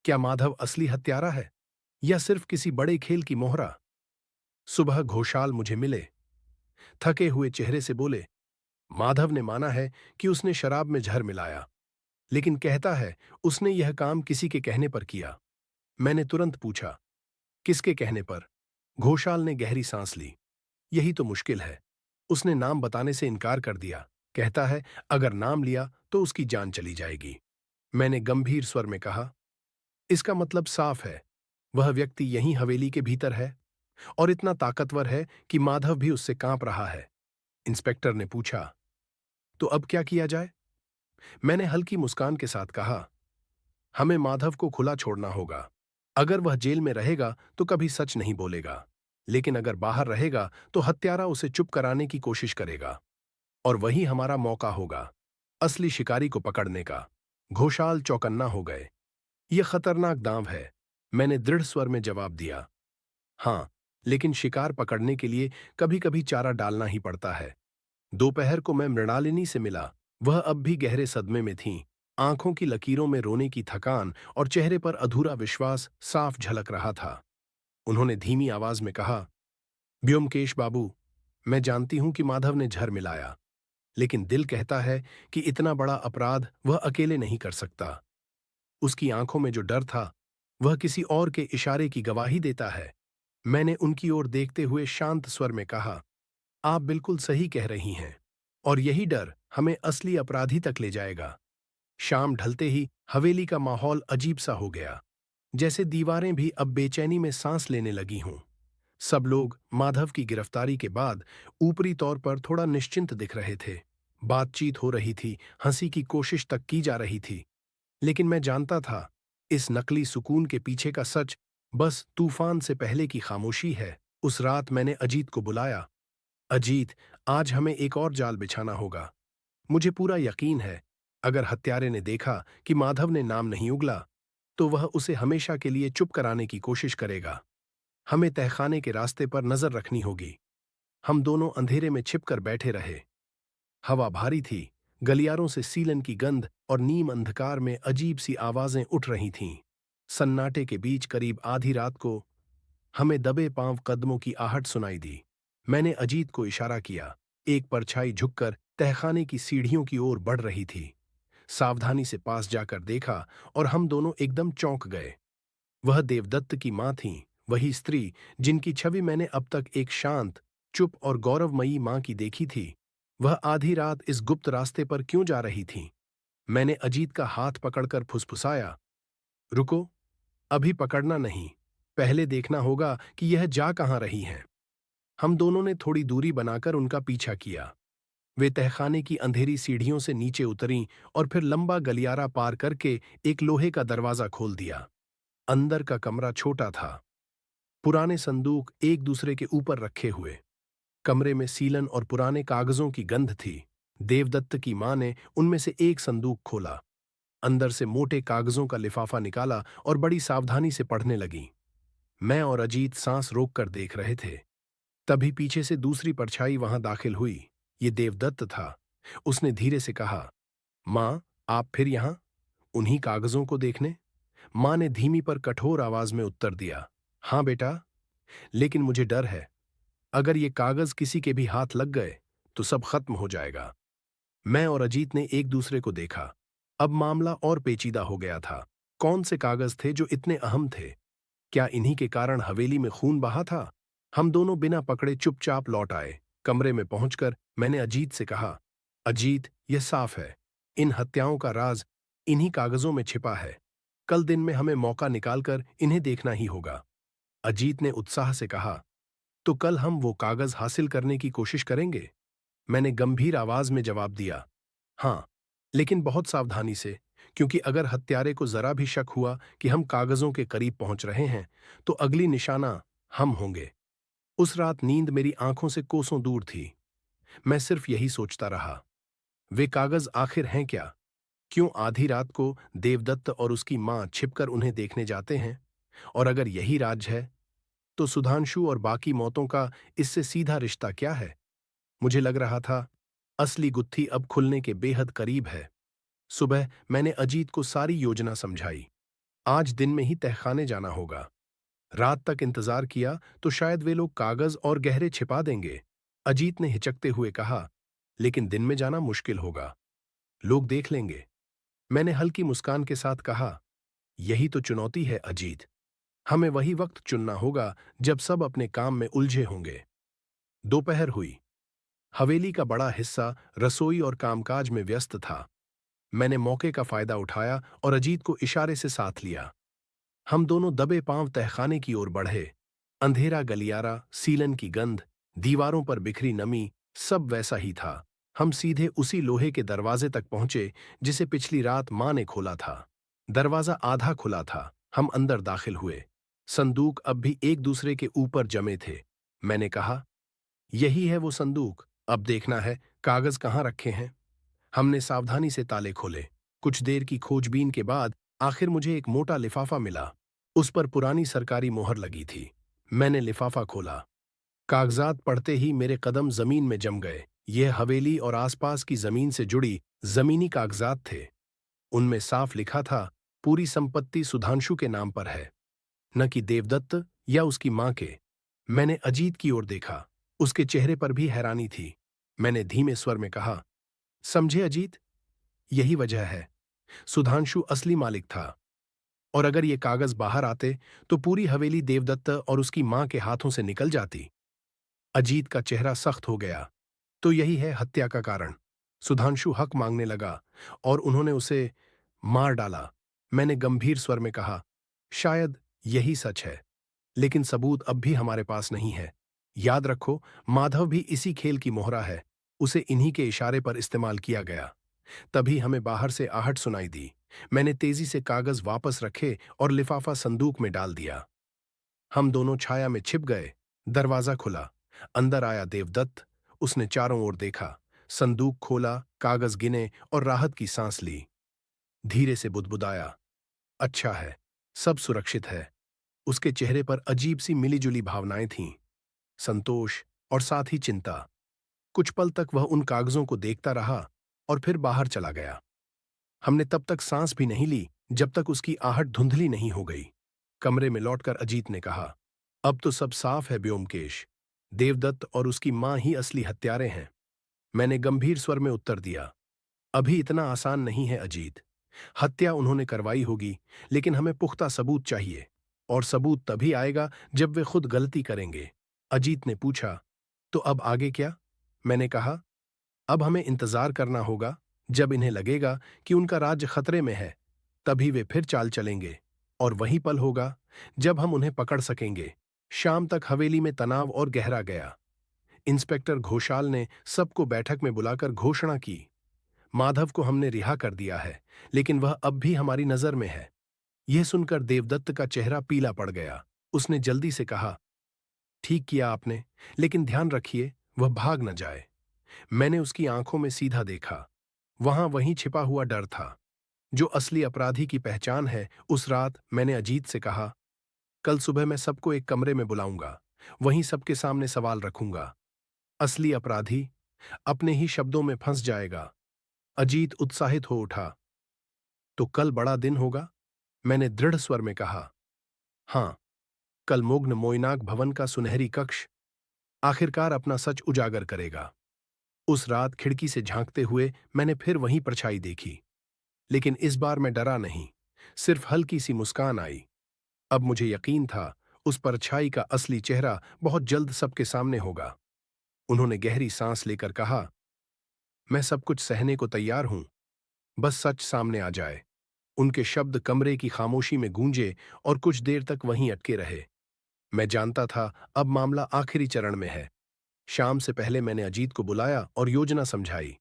क्या माधव असली हत्यारा है या सिर्फ किसी बड़े खेल की मोहरा? सुबह घोषाल मुझे मिले। थके हुए चेहरे से बोले, माधव ने माना है कि उसने शराब में जहर मिलाया, लेकिन कहता है उसने यह काम किसी के कहने पर किया। मैंने तुरंत पूछा, किसके कहने पर? घोषाल ने गहरी सांस ली। यही तो मुश्किल है। उसने नाम बताने से इनकार कर दिया। कहता है अगर नाम लिया तो उसकी जान चली जाएगी। मैंने गंभीर स्वर में कहा, इसका मतलब साफ है, वह व्यक्ति यहीं हवेली के भीतर है और इतना ताकतवर है कि माधव भी उससे कांप रहा है। इंस्पेक्टर ने पूछा, तो अब क्या किया जाए? मैंने हल्की मुस्कान के साथ कहा, हमें माधव को खुला छोड़ना होगा। अगर वह जेल में रहेगा तो कभी सच नहीं बोलेगा, लेकिन अगर बाहर रहेगा तो हत्यारा उसे चुप कराने की कोशिश करेगा, और वही हमारा मौका होगा असली शिकारी को पकड़ने का। घोषाल चौकन्ना हो गए। यह खतरनाक दांव है, मैंने दृढ़ स्वर में जवाब दिया। हाँ, लेकिन शिकार पकड़ने के लिए कभी कभी चारा डालना ही पड़ता है। दोपहर को मैं मृणालिनी से मिला। वह अब भी गहरे सदमे में थीं। आंखों की लकीरों में रोने की थकान और चेहरे पर अधूरा विश्वास साफ झलक रहा था। उन्होंने धीमी आवाज में कहा, ब्योमकेश बाबू, मैं जानती हूं कि माधव ने जहर मिलाया, लेकिन दिल कहता है कि इतना बड़ा अपराध वह अकेले नहीं कर सकता। उसकी आंखों में जो डर था, वह किसी और के इशारे की गवाही देता है। मैंने उनकी ओर देखते हुए शांत स्वर में कहा, आप बिल्कुल सही कह रही हैं, और यही डर हमें असली अपराधी तक ले जाएगा। शाम ढलते ही हवेली का माहौल अजीब सा हो गया, जैसे दीवारें भी अब बेचैनी में सांस लेने लगी हों। सब लोग माधव की गिरफ्तारी के बाद ऊपरी तौर पर थोड़ा निश्चिंत दिख रहे थे। बातचीत हो रही थी, हंसी की कोशिश तक की जा रही थी, लेकिन मैं जानता था इस नकली सुकून के पीछे का सच बस तूफान से पहले की खामोशी है। उस रात मैंने अजीत को बुलाया। अजीत, आज हमें एक और जाल बिछाना होगा। मुझे पूरा यकीन है, अगर हत्यारे ने देखा कि माधव ने नाम नहीं उगला, तो वह उसे हमेशा के लिए चुप कराने की कोशिश करेगा। हमें तहखाने के रास्ते पर नजर रखनी होगी। हम दोनों अंधेरे में छिपकर बैठे रहे। हवा भारी थी। गलियारों से सीलन की गंध और नीम अंधकार में अजीब सी आवाजें उठ रही थीं। सन्नाटे के बीच करीब आधी रात को हमें दबे पांव कदमों की आहट सुनाई दी। मैंने अजीत को इशारा किया। एक परछाई झुककर तहखाने की सीढ़ियों की ओर बढ़ रही थी। सावधानी से पास जाकर देखा और हम दोनों एकदम चौंक गए। वह देवदत्त की मां थीं, वही स्त्री जिनकी छवि मैंने अब तक एक शांत, चुप और गौरवमयी मां की देखी थी। वह आधी रात इस गुप्त रास्ते पर क्यों जा रही थीं? मैंने अजीत का हाथ पकड़कर फुसफुसाया, रुको, अभी पकड़ना नहीं, पहले देखना होगा कि यह जा कहां रही हैं। हम दोनों ने थोड़ी दूरी बनाकर उनका पीछा किया। वे तहखाने की अंधेरी सीढ़ियों से नीचे उतरीं और फिर लंबा गलियारा पार करके एक लोहे का दरवाजा खोल दिया। अंदर का कमरा छोटा था, पुराने संदूक एक दूसरे के ऊपर रखे हुए। कमरे में सीलन और पुराने कागजों की गंध थी। देवदत्त की मां ने उनमें से एक संदूक खोला, अंदर से मोटे कागजों का लिफाफा निकाला और बड़ी सावधानी से पढ़ने लगी। मैं और अजीत सांस रोककर देख रहे थे। तभी पीछे से दूसरी परछाई वहां दाखिल हुई। ये देवदत्त था। उसने धीरे से कहा, मां, आप फिर यहां, उन्हीं कागजों को देखने? मां ने धीमी पर कठोर आवाज में उत्तर दिया, हां बेटा, लेकिन मुझे डर है। अगर ये कागज किसी के भी हाथ लग गए तो सब खत्म हो जाएगा। मैं और अजीत ने एक दूसरे को देखा। अब मामला और पेचीदा हो गया था। कौन से कागज थे जो इतने अहम थे? क्या इन्हीं के कारण हवेली में खून बहा था? हम दोनों बिना पकड़े चुपचाप लौट आए। कमरे में पहुंचकर मैंने अजीत से कहा, अजीत, यह साफ है, इन हत्याओं का राज इन्हीं कागजों में छिपा है। कल दिन में हमें मौका निकालकर इन्हें देखना ही होगा। अजीत ने उत्साह से कहा, तो कल हम वो कागज हासिल करने की कोशिश करेंगे? मैंने गंभीर आवाज में जवाब दिया, हां, लेकिन बहुत सावधानी से, क्योंकि अगर हत्यारे को जरा भी शक हुआ कि हम कागजों के करीब पहुंच रहे हैं, तो अगली निशाना हम होंगे। उस रात नींद मेरी आंखों से कोसों दूर थी। मैं सिर्फ यही सोचता रहा, वे कागज आखिर हैं क्या? क्यों आधी रात को देवदत्त और उसकी मां छिपकर उन्हें देखने जाते हैं? और अगर यही राज है, तो सुधांशु और बाकी मौतों का इससे सीधा रिश्ता क्या है? मुझे लग रहा था, असली गुत्थी अब खुलने के बेहद करीब है। सुबह मैंने अजीत को सारी योजना समझाई। आज दिन में ही तहखाने जाना होगा। रात तक इंतजार किया तो शायद वे लोग कागज और गहरे छिपा देंगे। अजीत ने हिचकते हुए कहा, लेकिन दिन में जाना मुश्किल होगा, लोग देख लेंगे। मैंने हल्की मुस्कान के साथ कहा, यही तो चुनौती है अजीत। हमें वही वक्त चुनना होगा जब सब अपने काम में उलझे होंगे। दोपहर हुई। हवेली का बड़ा हिस्सा रसोई और कामकाज में व्यस्त था। मैंने मौके का फायदा उठाया और अजीत को इशारे से साथ लिया। हम दोनों दबे पांव तहखाने की ओर बढ़े। अंधेरा गलियारा, सीलन की गंध, दीवारों पर बिखरी नमी, सब वैसा ही था। हम सीधे उसी लोहे के दरवाजे तक पहुंचे जिसे पिछली रात मां ने खोला था। दरवाजा आधा खुला था। हम अंदर दाखिल हुए। संदूक अब भी एक दूसरे के ऊपर जमे थे। मैंने कहा, यही है वो संदूक, अब देखना है कागज कहाँ रखे हैं। हमने सावधानी से ताले खोले। कुछ देर की खोजबीन के बाद आखिर मुझे एक मोटा लिफाफा मिला। उस पर पुरानी सरकारी मोहर लगी थी। मैंने लिफाफा खोला। कागजात पढ़ते ही मेरे कदम जमीन में जम गए। यह हवेली और आसपास की जमीन से जुड़ी जमीनी कागजात थे। उनमें साफ लिखा था, पूरी संपत्ति सुधांशु के नाम पर है, न कि देवदत्त या उसकी मां के। मैंने अजीत की ओर देखा। उसके चेहरे पर भी हैरानी थी। मैंने धीमे स्वर में कहा, समझे अजीत, यही वजह है, सुधांशु असली मालिक था। और अगर ये कागज बाहर आते तो पूरी हवेली देवदत्त और उसकी मां के हाथों से निकल जाती। अजीत का चेहरा सख्त हो गया। तो यही है हत्या का कारण। सुधांशु हक मांगने लगा और उन्होंने उसे मार डाला। मैंने गंभीर स्वर में कहा, शायद यही सच है, लेकिन सबूत अब भी हमारे पास नहीं है। याद रखो, माधव भी इसी खेल की मोहरा है। उसे इन्हीं के इशारे पर इस्तेमाल किया गया। तभी हमें बाहर से आहट सुनाई दी। मैंने तेजी से कागज वापस रखे और लिफाफा संदूक में डाल दिया। हम दोनों छाया में छिप गए। दरवाजा खुला। अंदर आया देवदत्त। उसने चारों ओर देखा, संदूक खोला, कागज गिने और राहत की सांस ली। धीरे से बुदबुदाया, अच्छा है, सब सुरक्षित है। उसके चेहरे पर अजीब सी मिलीजुली भावनाएं थीं, संतोष और साथ ही चिंता। कुछ पल तक वह उन कागजों को देखता रहा और फिर बाहर चला गया। हमने तब तक सांस भी नहीं ली जब तक उसकी आहट धुंधली नहीं हो गई। कमरे में लौटकर अजीत ने कहा, अब तो सब साफ है ब्योमकेश, देवदत्त और उसकी मां ही असली हत्यारे हैं। मैंने गंभीर स्वर में उत्तर दिया, अभी इतना आसान नहीं है अजीत। हत्या उन्होंने करवाई होगी, लेकिन हमें पुख्ता सबूत चाहिए। और सबूत तभी आएगा जब वे खुद गलती करेंगे। अजीत ने पूछा, तो अब आगे क्या? मैंने कहा, अब हमें इंतजार करना होगा। जब इन्हें लगेगा कि उनका राज्य खतरे में है, तभी वे फिर चाल चलेंगे। और वही पल होगा जब हम उन्हें पकड़ सकेंगे। शाम तक हवेली में तनाव और गहरा गया। इंस्पेक्टर घोषाल ने सबको बैठक में बुलाकर घोषणा की, माधव को हमने रिहा कर दिया है, लेकिन वह अब भी हमारी नजर में है। यह सुनकर देवदत्त का चेहरा पीला पड़ गया। उसने जल्दी से कहा, ठीक किया आपने, लेकिन ध्यान रखिए वह भाग न जाए। मैंने उसकी आंखों में सीधा देखा। वहां वहीं छिपा हुआ डर था। जो असली अपराधी की पहचान है। उस रात मैंने अजीत से कहा, कल सुबह मैं सबको एक कमरे में बुलाऊंगा, वहीं सबके सामने सवाल रखूंगा। असली अपराधी अपने ही शब्दों में फंस जाएगा। अजीत उत्साहित हो उठा। तो कल बड़ा दिन होगा? मैंने दृढ़ स्वर में कहा। हाँ, कल मुग्न मोइनाक भवन का सुनहरी कक्ष आखिरकार अपना सच उजागर करेगा। उस रात खिड़की से झांकते हुए मैंने फिर वहीं परछाई देखी, लेकिन इस बार मैं डरा नहीं। सिर्फ हल्की सी मुस्कान आई। अब मुझे यकीन था उस परछाई का असली चेहरा बहुत जल्द सबके सामने होगा। उन्होंने गहरी सांस लेकर कहा, मैं सब कुछ सहने को तैयार हूं, बस सच सामने आ जाए। उनके शब्द कमरे की खामोशी में गूंजे और कुछ देर तक वहीं अटके रहे। मैं जानता था अब मामला आखिरी चरण में है। शाम से पहले मैंने अजीत को बुलाया और योजना समझाई।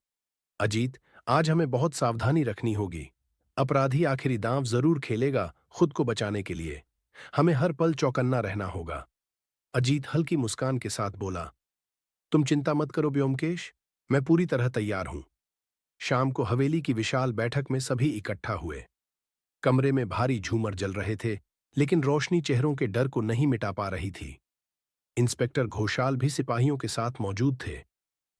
अजीत, आज हमें बहुत सावधानी रखनी होगी। अपराधी आखिरी दांव जरूर खेलेगा खुद को बचाने के लिए। हमें हर पल चौकन्ना रहना होगा। अजीत हल्की मुस्कान के साथ बोला, तुम चिंता मत करो ब्योमकेश, मैं पूरी तरह तैयार हूं। शाम को हवेली की विशाल बैठक में सभी इकट्ठा हुए। कमरे में भारी झूमर जल रहे थे, लेकिन रोशनी चेहरों के डर को नहीं मिटा पा रही थी। इंस्पेक्टर घोषाल भी सिपाहियों के साथ मौजूद थे।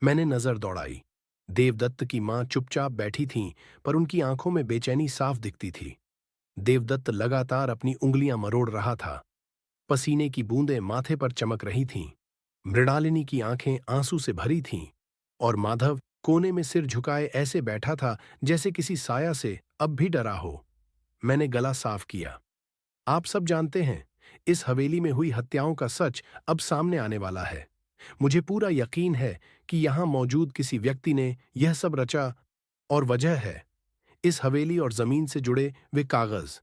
मैंने नजर दौड़ाई। देवदत्त की मां चुपचाप बैठी थीं, पर उनकी आंखों में बेचैनी साफ दिखती थी। देवदत्त लगातार अपनी उंगलियां मरोड़ रहा था। पसीने की बूंदें माथे पर चमक रही थीं। मृणालिनी की आंखें आंसू से भरी थीं। और माधव कोने में सिर झुकाए ऐसे बैठा था जैसे किसी साया से अब भी डरा हो। मैंने गला साफ किया, आप सब जानते हैं, इस हवेली में हुई हत्याओं का सच अब सामने आने वाला है। मुझे पूरा यकीन है कि यहां मौजूद किसी व्यक्ति ने यह सब रचा, और वजह है इस हवेली और जमीन से जुड़े वे कागज।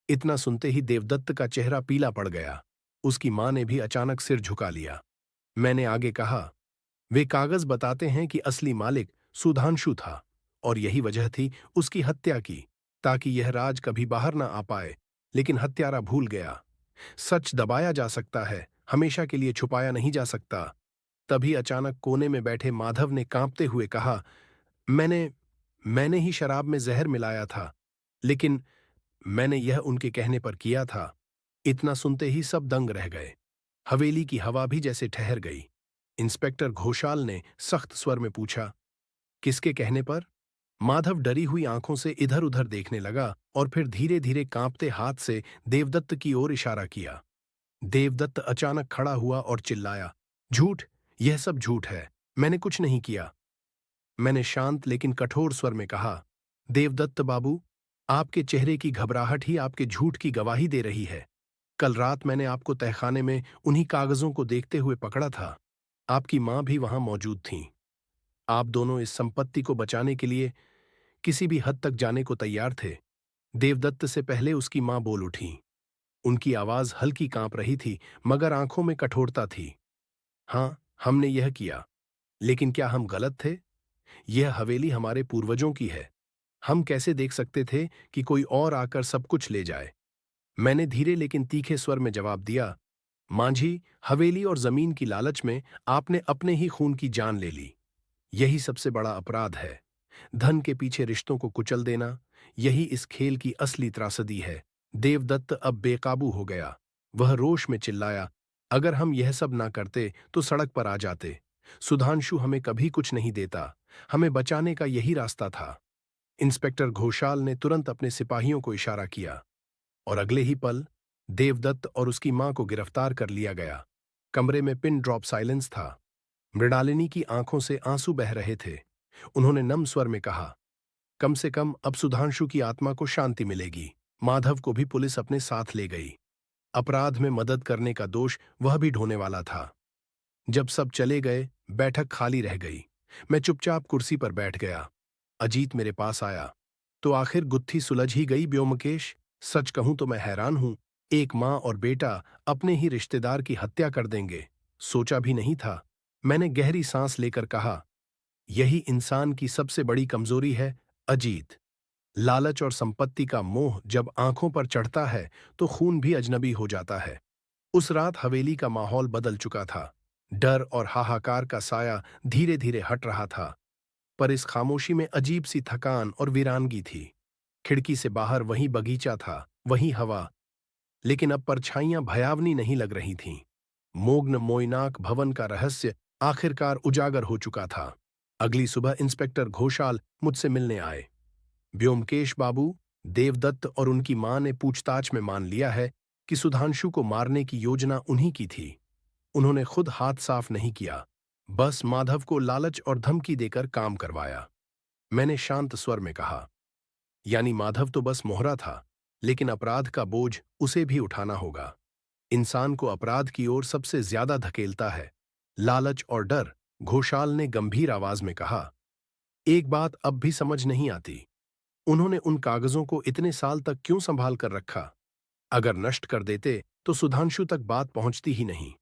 इतना सुनते ही देवदत्त का चेहरा पीला पड़ गया। उसकी मां ने भी अचानक सिर झुका लिया। मैंने आगे कहा, वे कागज बताते हैं कि असली मालिक सुधांशु था, और यही वजह थी उसकी हत्या की, ताकि यह राज कभी बाहर ना आ पाए। लेकिन हत्यारा भूल गया, सच दबाया जा सकता है, हमेशा के लिए छुपाया नहीं जा सकता। तभी अचानक कोने में बैठे माधव ने कांपते हुए कहा, मैंने मैंने ही शराब में जहर मिलाया था, लेकिन मैंने यह उनके कहने पर किया था। इतना सुनते ही सब दंग रह गए। हवेली की हवा भी जैसे ठहर गई। इंस्पेक्टर घोषाल ने सख्त स्वर में पूछा, किसके कहने पर? माधव डरी हुई आंखों से इधर उधर देखने लगा और फिर धीरे धीरे कांपते हाथ से देवदत्त की ओर इशारा किया। देवदत्त अचानक खड़ा हुआ और चिल्लाया, झूठ, यह सब झूठ है, मैंने कुछ नहीं किया। मैंने शांत लेकिन कठोर स्वर में कहा, देवदत्त बाबू, आपके चेहरे की घबराहट ही आपके झूठ की गवाही दे रही है। कल रात मैंने आपको तहखाने में उन्हीं कागजों को देखते हुए पकड़ा था। आपकी मां भी वहां मौजूद थीं। आप दोनों इस संपत्ति को बचाने के लिए किसी भी हद तक जाने को तैयार थे। देवदत्त से पहले उसकी मां बोल उठी। उनकी आवाज हल्की कांप रही थी, मगर आंखों में कठोरता थी। हाँ, हमने यह किया, लेकिन क्या हम गलत थे? यह हवेली हमारे पूर्वजों की है। हम कैसे देख सकते थे कि कोई और आकर सब कुछ ले जाए? मैंने धीरे लेकिन तीखे स्वर में जवाब दिया, मांझी, हवेली और जमीन की लालच में आपने अपने ही खून की जान ले ली। यही सबसे बड़ा अपराध है। धन के पीछे रिश्तों को कुचल देना, यही इस खेल की असली त्रासदी है। देवदत्त अब बेकाबू हो गया। वह रोष में चिल्लाया, अगर हम यह सब ना करते तो सड़क पर आ जाते। सुधांशु हमें कभी कुछ नहीं देता। हमें बचाने का यही रास्ता था। इंस्पेक्टर घोषाल ने तुरंत अपने सिपाहियों को इशारा किया, और अगले ही पल देवदत्त और उसकी मां को गिरफ्तार कर लिया गया। कमरे में पिन ड्रॉप साइलेंस था। मृणालिनी की आंखों से आंसू बह रहे थे। उन्होंने नम स्वर में कहा, कम से कम अब सुधांशु की आत्मा को शांति मिलेगी। माधव को भी पुलिस अपने साथ ले गई। अपराध में मदद करने का दोष वह भी ढोने वाला था। जब सब चले गए, बैठक खाली रह गई। मैं चुपचाप कुर्सी पर बैठ गया। अजीत मेरे पास आया। तो आखिर गुत्थी सुलझ ही गई ब्योमकेश? सच कहूं तो मैं हैरान हूं। एक मां और बेटा अपने ही रिश्तेदार की हत्या कर देंगे, सोचा भी नहीं था। मैंने गहरी सांस लेकर कहा, यही इंसान की सबसे बड़ी कमजोरी है अजीत। लालच और संपत्ति का मोह जब आंखों पर चढ़ता है तो खून भी अजनबी हो जाता है। उस रात हवेली का माहौल बदल चुका था। डर और हाहाकार का साया धीरे धीरे हट रहा था। पर इस खामोशी में अजीब सी थकान और वीरानगी थी। खिड़की से बाहर वही बगीचा था, वही हवा, लेकिन अब परछाइयां भयावनी नहीं लग रही थीं। मोग्न मोयनाक भवन का रहस्य आखिरकार उजागर हो चुका था। अगली सुबह इंस्पेक्टर घोषाल मुझसे मिलने आए। ब्योमकेश बाबू, देवदत्त और उनकी मां ने पूछताछ में मान लिया है कि सुधांशु को मारने की योजना उन्हीं की थी। उन्होंने खुद हाथ साफ नहीं किया, बस माधव को लालच और धमकी देकर काम करवाया। मैंने शांत स्वर में कहा, यानी माधव तो बस मोहरा था, लेकिन अपराध का बोझ उसे भी उठाना होगा। इंसान को अपराध की ओर सबसे ज्यादा धकेलता है लालच और डर। घोषाल ने गंभीर आवाज में कहा, एक बात अब भी समझ नहीं आती, उन्होंने उन कागजों को इतने साल तक क्यों संभाल कर रखा? अगर नष्ट कर देते तो सुधांशु तक बात पहुंचती ही नहीं।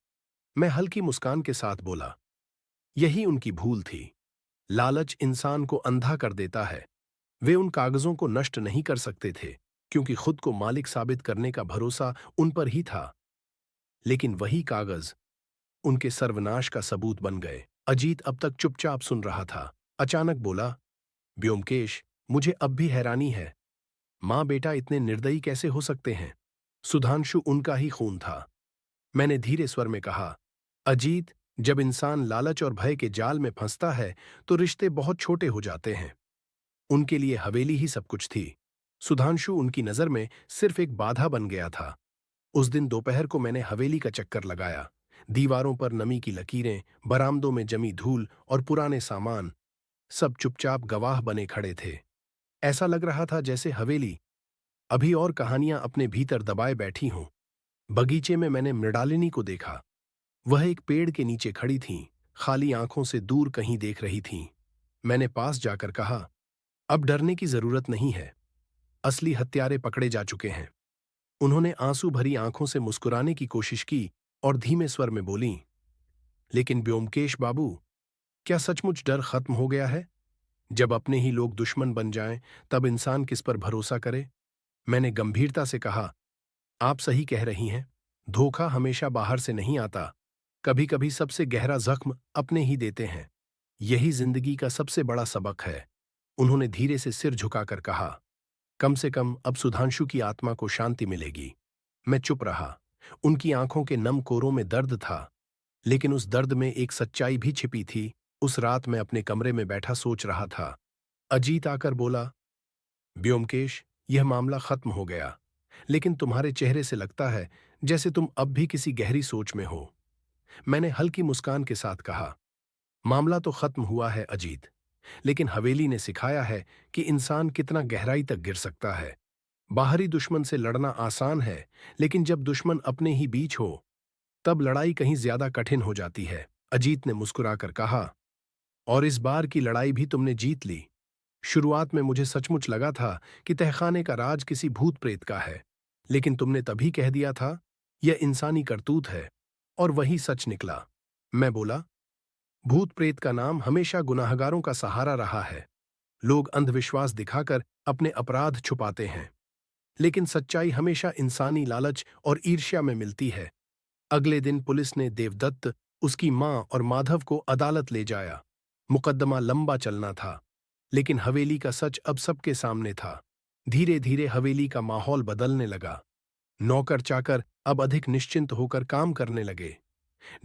मैं हल्की मुस्कान के साथ बोला, यही उनकी भूल थी। लालच इंसान को अंधा कर देता है। वे उन कागजों को नष्ट नहीं कर सकते थे, क्योंकि खुद को मालिक साबित करने का भरोसा उन पर ही था। लेकिन वही कागज उनके सर्वनाश का सबूत बन गए। अजीत अब तक चुपचाप सुन रहा था। अचानक बोला, ब्योमकेश, मुझे अब भी हैरानी है। मां बेटा इतने निर्दयी कैसे हो सकते हैं? सुधांशु उनका ही खून था। मैंने धीरे स्वर में कहा, अजीत, जब इंसान लालच और भय के जाल में फंसता है तो रिश्ते बहुत छोटे हो जाते हैं। उनके लिए हवेली ही सब कुछ थी। सुधांशु उनकी नजर में सिर्फ एक बाधा बन गया था। उस दिन दोपहर को मैंने हवेली का चक्कर लगाया। दीवारों पर नमी की लकीरें, बरामदों में जमी धूल और पुराने सामान, सब चुपचाप गवाह बने खड़े थे। ऐसा लग रहा था जैसे हवेली अभी और कहानियां अपने भीतर दबाए बैठी हों। बगीचे में मैंने मृणालिनी को देखा। वह एक पेड़ के नीचे खड़ी थीं, खाली आंखों से दूर कहीं देख रही थीं। मैंने पास जाकर कहा, अब डरने की जरूरत नहीं है, असली हत्यारे पकड़े जा चुके हैं। उन्होंने आंसू भरी आंखों से मुस्कुराने की कोशिश की और धीमे स्वर में बोलीं, लेकिन ब्योमकेश बाबू, क्या सचमुच डर खत्म हो गया है? जब अपने ही लोग दुश्मन बन जाएं, तब इंसान किस पर भरोसा करे? मैंने गंभीरता से कहा, आप सही कह रही हैं। धोखा हमेशा बाहर से नहीं आता, कभी कभी सबसे गहरा जख्म अपने ही देते हैं। यही जिंदगी का सबसे बड़ा सबक है। उन्होंने धीरे से सिर झुकाकर कहा, कम से कम अब सुधांशु की आत्मा को शांति मिलेगी। मैं चुप रहा। उनकी आंखों के नम कोरों में दर्द था, लेकिन उस दर्द में एक सच्चाई भी छिपी थी। उस रात मैं अपने कमरे में बैठा सोच रहा था। अजीत आकर बोला, ब्योमकेश, यह मामला खत्म हो गया, लेकिन तुम्हारे चेहरे से लगता है जैसे तुम अब भी किसी गहरी सोच में हो। मैंने हल्की मुस्कान के साथ कहा, मामला तो खत्म हुआ है अजीत, लेकिन हवेली ने सिखाया है कि इंसान कितना गहराई तक गिर सकता है। बाहरी दुश्मन से लड़ना आसान है, लेकिन जब दुश्मन अपने ही बीच हो, तब लड़ाई कहीं ज्यादा कठिन हो जाती है। अजीत ने मुस्कुराकर कहा, और इस बार की लड़ाई भी तुमने जीत ली। शुरुआत में मुझे सचमुच लगा था कि तहखाने का राज किसी भूत प्रेत का है, लेकिन तुमने तभी कह दिया था, यह इंसानी करतूत है, और वही सच निकला। मैं बोला, भूत प्रेत का नाम हमेशा गुनाहगारों का सहारा रहा है। लोग अंधविश्वास दिखाकर अपने अपराध छुपाते हैं, लेकिन सच्चाई हमेशा इंसानी लालच और ईर्ष्या में मिलती है। अगले दिन पुलिस ने देवदत्त, उसकी मां और माधव को अदालत ले जाया। मुकदमा लंबा चलना था, लेकिन हवेली का सच अब सबके सामने था। धीरे धीरे हवेली का माहौल बदलने लगा। नौकर चाकर अब अधिक निश्चिंत होकर काम करने लगे।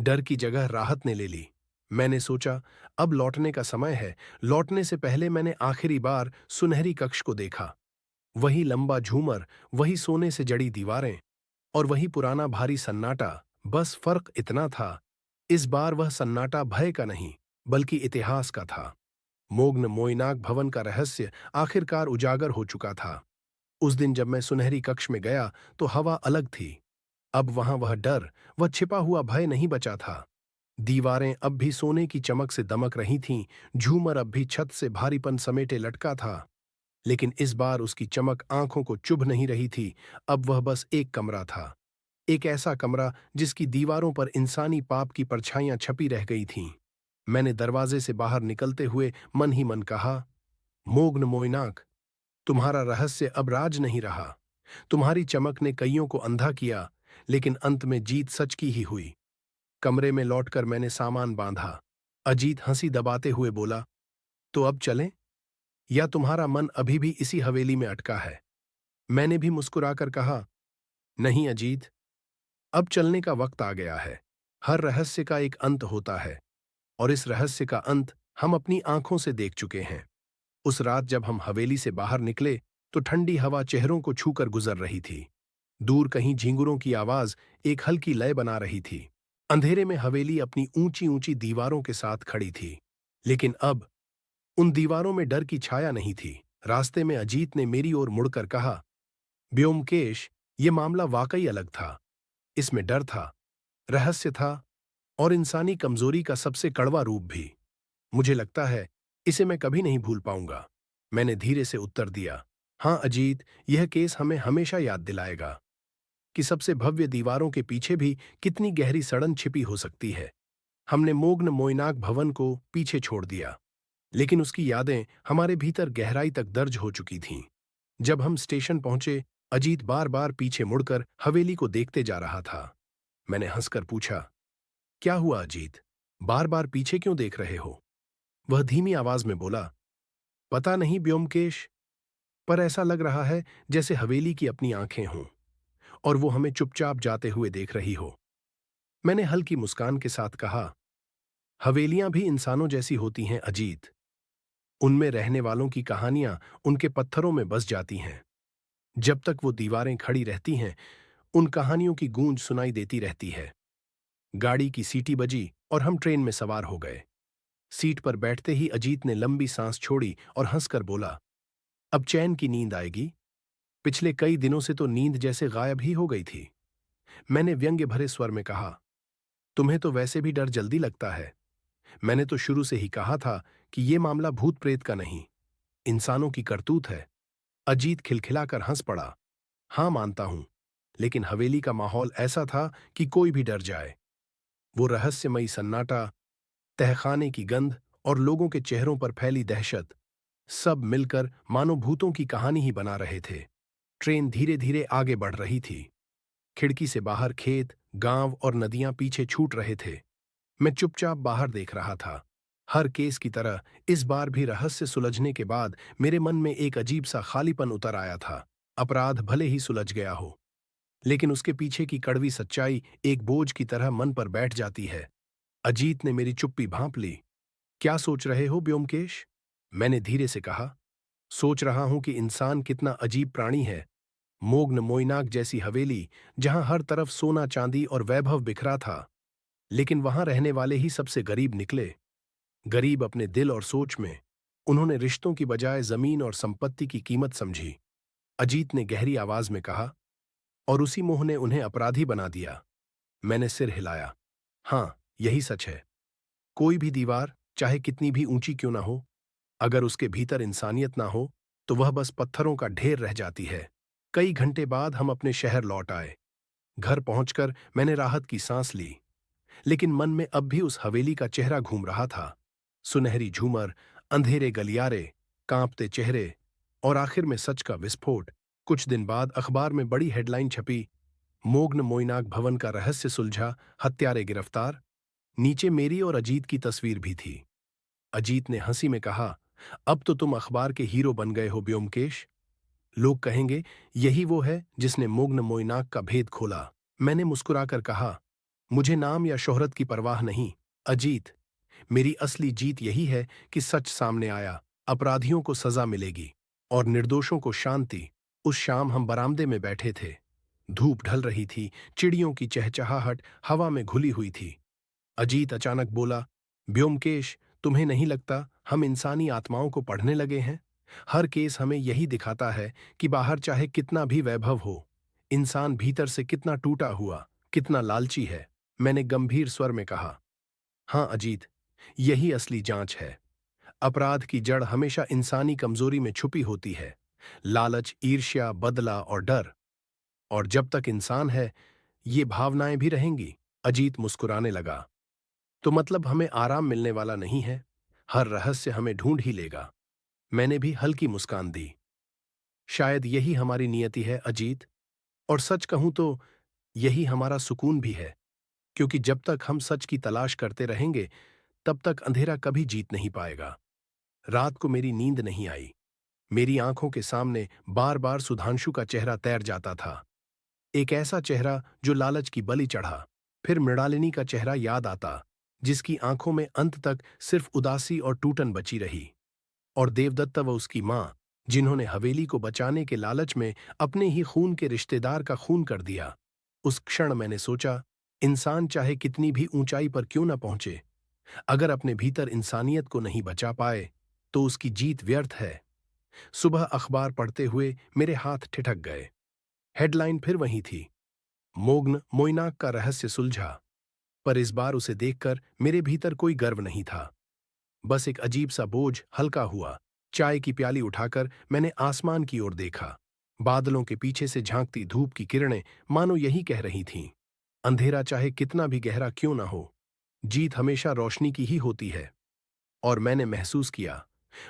डर की जगह राहत ने ले ली। मैंने सोचा, अब लौटने का समय है। लौटने से पहले मैंने आखिरी बार सुनहरी कक्ष को देखा। वही लंबा झूमर, वही सोने से जड़ी दीवारें और वही पुराना भारी सन्नाटा। बस फर्क इतना था, इस बार वह सन्नाटा भय का नहीं, बल्कि इतिहास का था। मोग्न मोइनाक भवन का रहस्य आखिरकार उजागर हो चुका था। उस दिन जब मैं सुनहरी कक्ष में गया तो हवा अलग थी। अब वहां वह डर, वह छिपा हुआ भय नहीं बचा था। दीवारें अब भी सोने की चमक से दमक रही थीं, झूमर अब भी छत से भारीपन समेटे लटका था। लेकिन इस बार उसकी चमक आंखों को चुभ नहीं रही थी। अब वह बस एक कमरा था, एक ऐसा कमरा जिसकी दीवारों पर इंसानी पाप की परछाइयां छपी रह गई थीं। मैंने दरवाजे से बाहर निकलते हुए मन ही मन कहा, मोग्न मोइनाक, तुम्हारा रहस्य अब राज नहीं रहा। तुम्हारी चमक ने कईयों को अंधा किया, लेकिन अंत में जीत सच की ही हुई। कमरे में लौटकर मैंने सामान बांधा। अजीत हंसी दबाते हुए बोला, तो अब चलें, या तुम्हारा मन अभी भी इसी हवेली में अटका है? मैंने भी मुस्कुराकर कहा, नहीं अजीत, अब चलने का वक्त आ गया है। हर रहस्य का एक अंत होता है, और इस रहस्य का अंत हम अपनी आंखों से देख चुके हैं। उस रात जब हम हवेली से बाहर निकले तो ठंडी हवा चेहरों को छूकर गुजर रही थी। दूर कहीं झींगुरों की आवाज एक हल्की लय बना रही थी। अंधेरे में हवेली अपनी ऊंची ऊंची दीवारों के साथ खड़ी थी। लेकिन अब उन दीवारों में डर की छाया नहीं थी। रास्ते में अजीत ने मेरी ओर मुड़कर कहा, ब्योमकेश, ये मामला वाकई अलग था। इसमें डर था, रहस्य था, और इंसानी कमजोरी का सबसे कड़वा रूप भी। मुझे लगता है इसे मैं कभी नहीं भूल पाऊंगा। मैंने धीरे से उत्तर दिया, हाँ अजीत, यह केस हमें हमेशा याद दिलाएगा कि सबसे भव्य दीवारों के पीछे भी कितनी गहरी सड़न छिपी हो सकती है। हमने मोग्न मोइनाक भवन को पीछे छोड़ दिया, लेकिन उसकी यादें हमारे भीतर गहराई तक दर्ज हो चुकी थीं। जब हम स्टेशन पहुंचे, अजीत बार बार पीछे मुड़कर हवेली को देखते जा रहा था। मैंने हंसकर पूछा, क्या हुआ अजीत, बार बार पीछे क्यों देख रहे हो? वह धीमी आवाज में बोला, पता नहीं ब्योमकेश, पर ऐसा लग रहा है जैसे हवेली की अपनी आंखें हों और वो हमें चुपचाप जाते हुए देख रही हो। मैंने हल्की मुस्कान के साथ कहा, हवेलियां भी इंसानों जैसी होती हैं अजीत। उनमें रहने वालों की कहानियां उनके पत्थरों में बस जाती हैं। जब तक वो दीवारें खड़ी रहती हैं, उन कहानियों की गूंज सुनाई देती रहती है। गाड़ी की सीटी बजी और हम ट्रेन में सवार हो गए। सीट पर बैठते ही अजीत ने लंबी सांस छोड़ी और हंसकर बोला, अब चैन की नींद आएगी। पिछले कई दिनों से तो नींद जैसे गायब ही हो गई थी। मैंने व्यंग्य भरे स्वर में कहा, तुम्हें तो वैसे भी डर जल्दी लगता है। मैंने तो शुरू से ही कहा था कि ये मामला भूत प्रेत का नहीं, इंसानों की करतूत है। अजीत खिलखिलाकर हंस पड़ा, हाँ मानता हूं, लेकिन हवेली का माहौल ऐसा था कि कोई भी डर जाए। वो रहस्यमयी सन्नाटा, तहखाने की गंध और लोगों के चेहरों पर फैली दहशत, सब मिलकर मानो भूतों की कहानी ही बना रहे थे। ट्रेन धीरे धीरे आगे बढ़ रही थी। खिड़की से बाहर खेत, गांव और नदियां पीछे छूट रहे थे। मैं चुपचाप बाहर देख रहा था। हर केस की तरह इस बार भी रहस्य सुलझने के बाद मेरे मन में एक अजीब सा खालीपन उतर आया था। अपराध भले ही सुलझ गया हो, लेकिन उसके पीछे की कड़वी सच्चाई एक बोझ की तरह मन पर बैठ जाती है। अजीत ने मेरी चुप्पी भांप ली। क्या सोच रहे हो ब्योमकेश? मैंने धीरे से कहा, सोच रहा हूं कि इंसान कितना अजीब प्राणी है। मोग्न मोइनाक जैसी हवेली, जहां हर तरफ सोना चांदी और वैभव बिखरा था, लेकिन वहां रहने वाले ही सबसे गरीब निकले। गरीब अपने दिल और सोच में। उन्होंने रिश्तों की बजाय जमीन और संपत्ति की कीमत समझी। अजीत ने गहरी आवाज में कहा, और उसी मोह ने उन्हें अपराधी बना दिया। मैंने सिर हिलाया, हाँ, यही सच है। कोई भी दीवार, चाहे कितनी भी ऊंची क्यों ना हो, अगर उसके भीतर इंसानियत ना हो तो वह बस पत्थरों का ढेर रह जाती है। कई घंटे बाद हम अपने शहर लौट आए। घर पहुंचकर मैंने राहत की सांस ली, लेकिन मन में अब भी उस हवेली का चेहरा घूम रहा था। सुनहरी झूमर, अंधेरे गलियारे, कांपते चेहरे, और आखिर में सच का विस्फोट। कुछ दिन बाद अखबार में बड़ी हेडलाइन छपी, मोग्न मोइनाक भवन का रहस्य सुलझा, हत्यारे गिरफ्तार। नीचे मेरी और अजीत की तस्वीर भी थी। अजीत ने हंसी में कहा, अब तो तुम अखबार के हीरो बन गए हो ब्योमकेश। लोग कहेंगे यही वो है जिसने मुग्न मोइनाक का भेद खोला। मैंने मुस्कुराकर कहा, मुझे नाम या शोहरत की परवाह नहीं अजीत। मेरी असली जीत यही है कि सच सामने आया, अपराधियों को सजा मिलेगी और निर्दोषों को शांति। उस शाम हम बरामदे में बैठे थे। धूप ढल रही थी, चिड़ियों की चहचहाहट हवा में घुली हुई थी। अजीत अचानक बोला, ब्योमकेश, तुम्हें नहीं लगता हम इंसानी आत्माओं को पढ़ने लगे हैं? हर केस हमें यही दिखाता है कि बाहर चाहे कितना भी वैभव हो, इंसान भीतर से कितना टूटा हुआ, कितना लालची है। मैंने गंभीर स्वर में कहा। हाँ अजीत, यही असली जांच है। अपराध की जड़ हमेशा इंसानी कमजोरी में छुपी होती है। लालच, ईर्ष्या, बदला और डर। और जब तक इंसान है, ये भावनाएं भी रहेंगी। अजीत मुस्कुराने लगा। तो मतलब हमें आराम मिलने वाला नहीं है? हर रहस्य हमें ढूंढ ही लेगा। मैंने भी हल्की मुस्कान दी। शायद यही हमारी नियति है अजीत, और सच कहूं तो यही हमारा सुकून भी है, क्योंकि जब तक हम सच की तलाश करते रहेंगे, तब तक अंधेरा कभी जीत नहीं पाएगा। रात को मेरी नींद नहीं आई। मेरी आंखों के सामने बार बार सुधांशु का चेहरा तैर जाता था। एक ऐसा चेहरा जो लालच की बलि चढ़ा। फिर मृणालिनी का चेहरा याद आता, जिसकी आंखों में अंत तक सिर्फ उदासी और टूटन बची रही। और देवदत्ता व उसकी मां, जिन्होंने हवेली को बचाने के लालच में अपने ही खून के रिश्तेदार का खून कर दिया। उस क्षण मैंने सोचा, इंसान चाहे कितनी भी ऊंचाई पर क्यों न पहुंचे, अगर अपने भीतर इंसानियत को नहीं बचा पाए, तो उसकी जीत व्यर्थ है। सुबह अखबार पढ़ते हुए मेरे हाथ ठिठक गए। हेडलाइन फिर वही थी, मोग्न मोइनाक का रहस्य सुलझा। पर इस बार उसे देखकर मेरे भीतर कोई गर्व नहीं था, बस एक अजीब सा बोझ हल्का हुआ। चाय की प्याली उठाकर मैंने आसमान की ओर देखा। बादलों के पीछे से झांकती धूप की किरणें मानो यही कह रही थीं, अंधेरा चाहे कितना भी गहरा क्यों ना हो, जीत हमेशा रोशनी की ही होती है। और मैंने महसूस किया,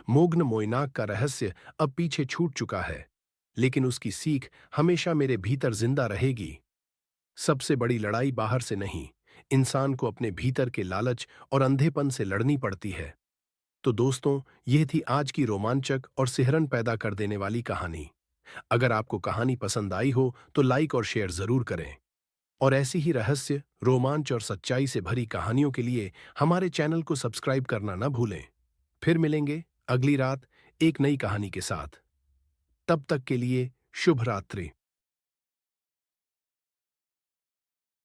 मोग्न मोइनाक का रहस्य अब पीछे छूट चुका है, लेकिन उसकी सीख हमेशा मेरे भीतर जिंदा रहेगी। सबसे बड़ी लड़ाई बाहर से नहीं, इंसान को अपने भीतर के लालच और अंधेपन से लड़नी पड़ती है। तो दोस्तों, यह थी आज की रोमांचक और सिहरन पैदा कर देने वाली कहानी। अगर आपको कहानी पसंद आई हो तो लाइक और शेयर जरूर करें। और ऐसी ही रहस्य, रोमांच और सच्चाई से भरी कहानियों के लिए हमारे चैनल को सब्सक्राइब करना न भूलें। फिर मिलेंगे अगली रात एक नई कहानी के साथ। तब तक के लिए शुभ रात्रि।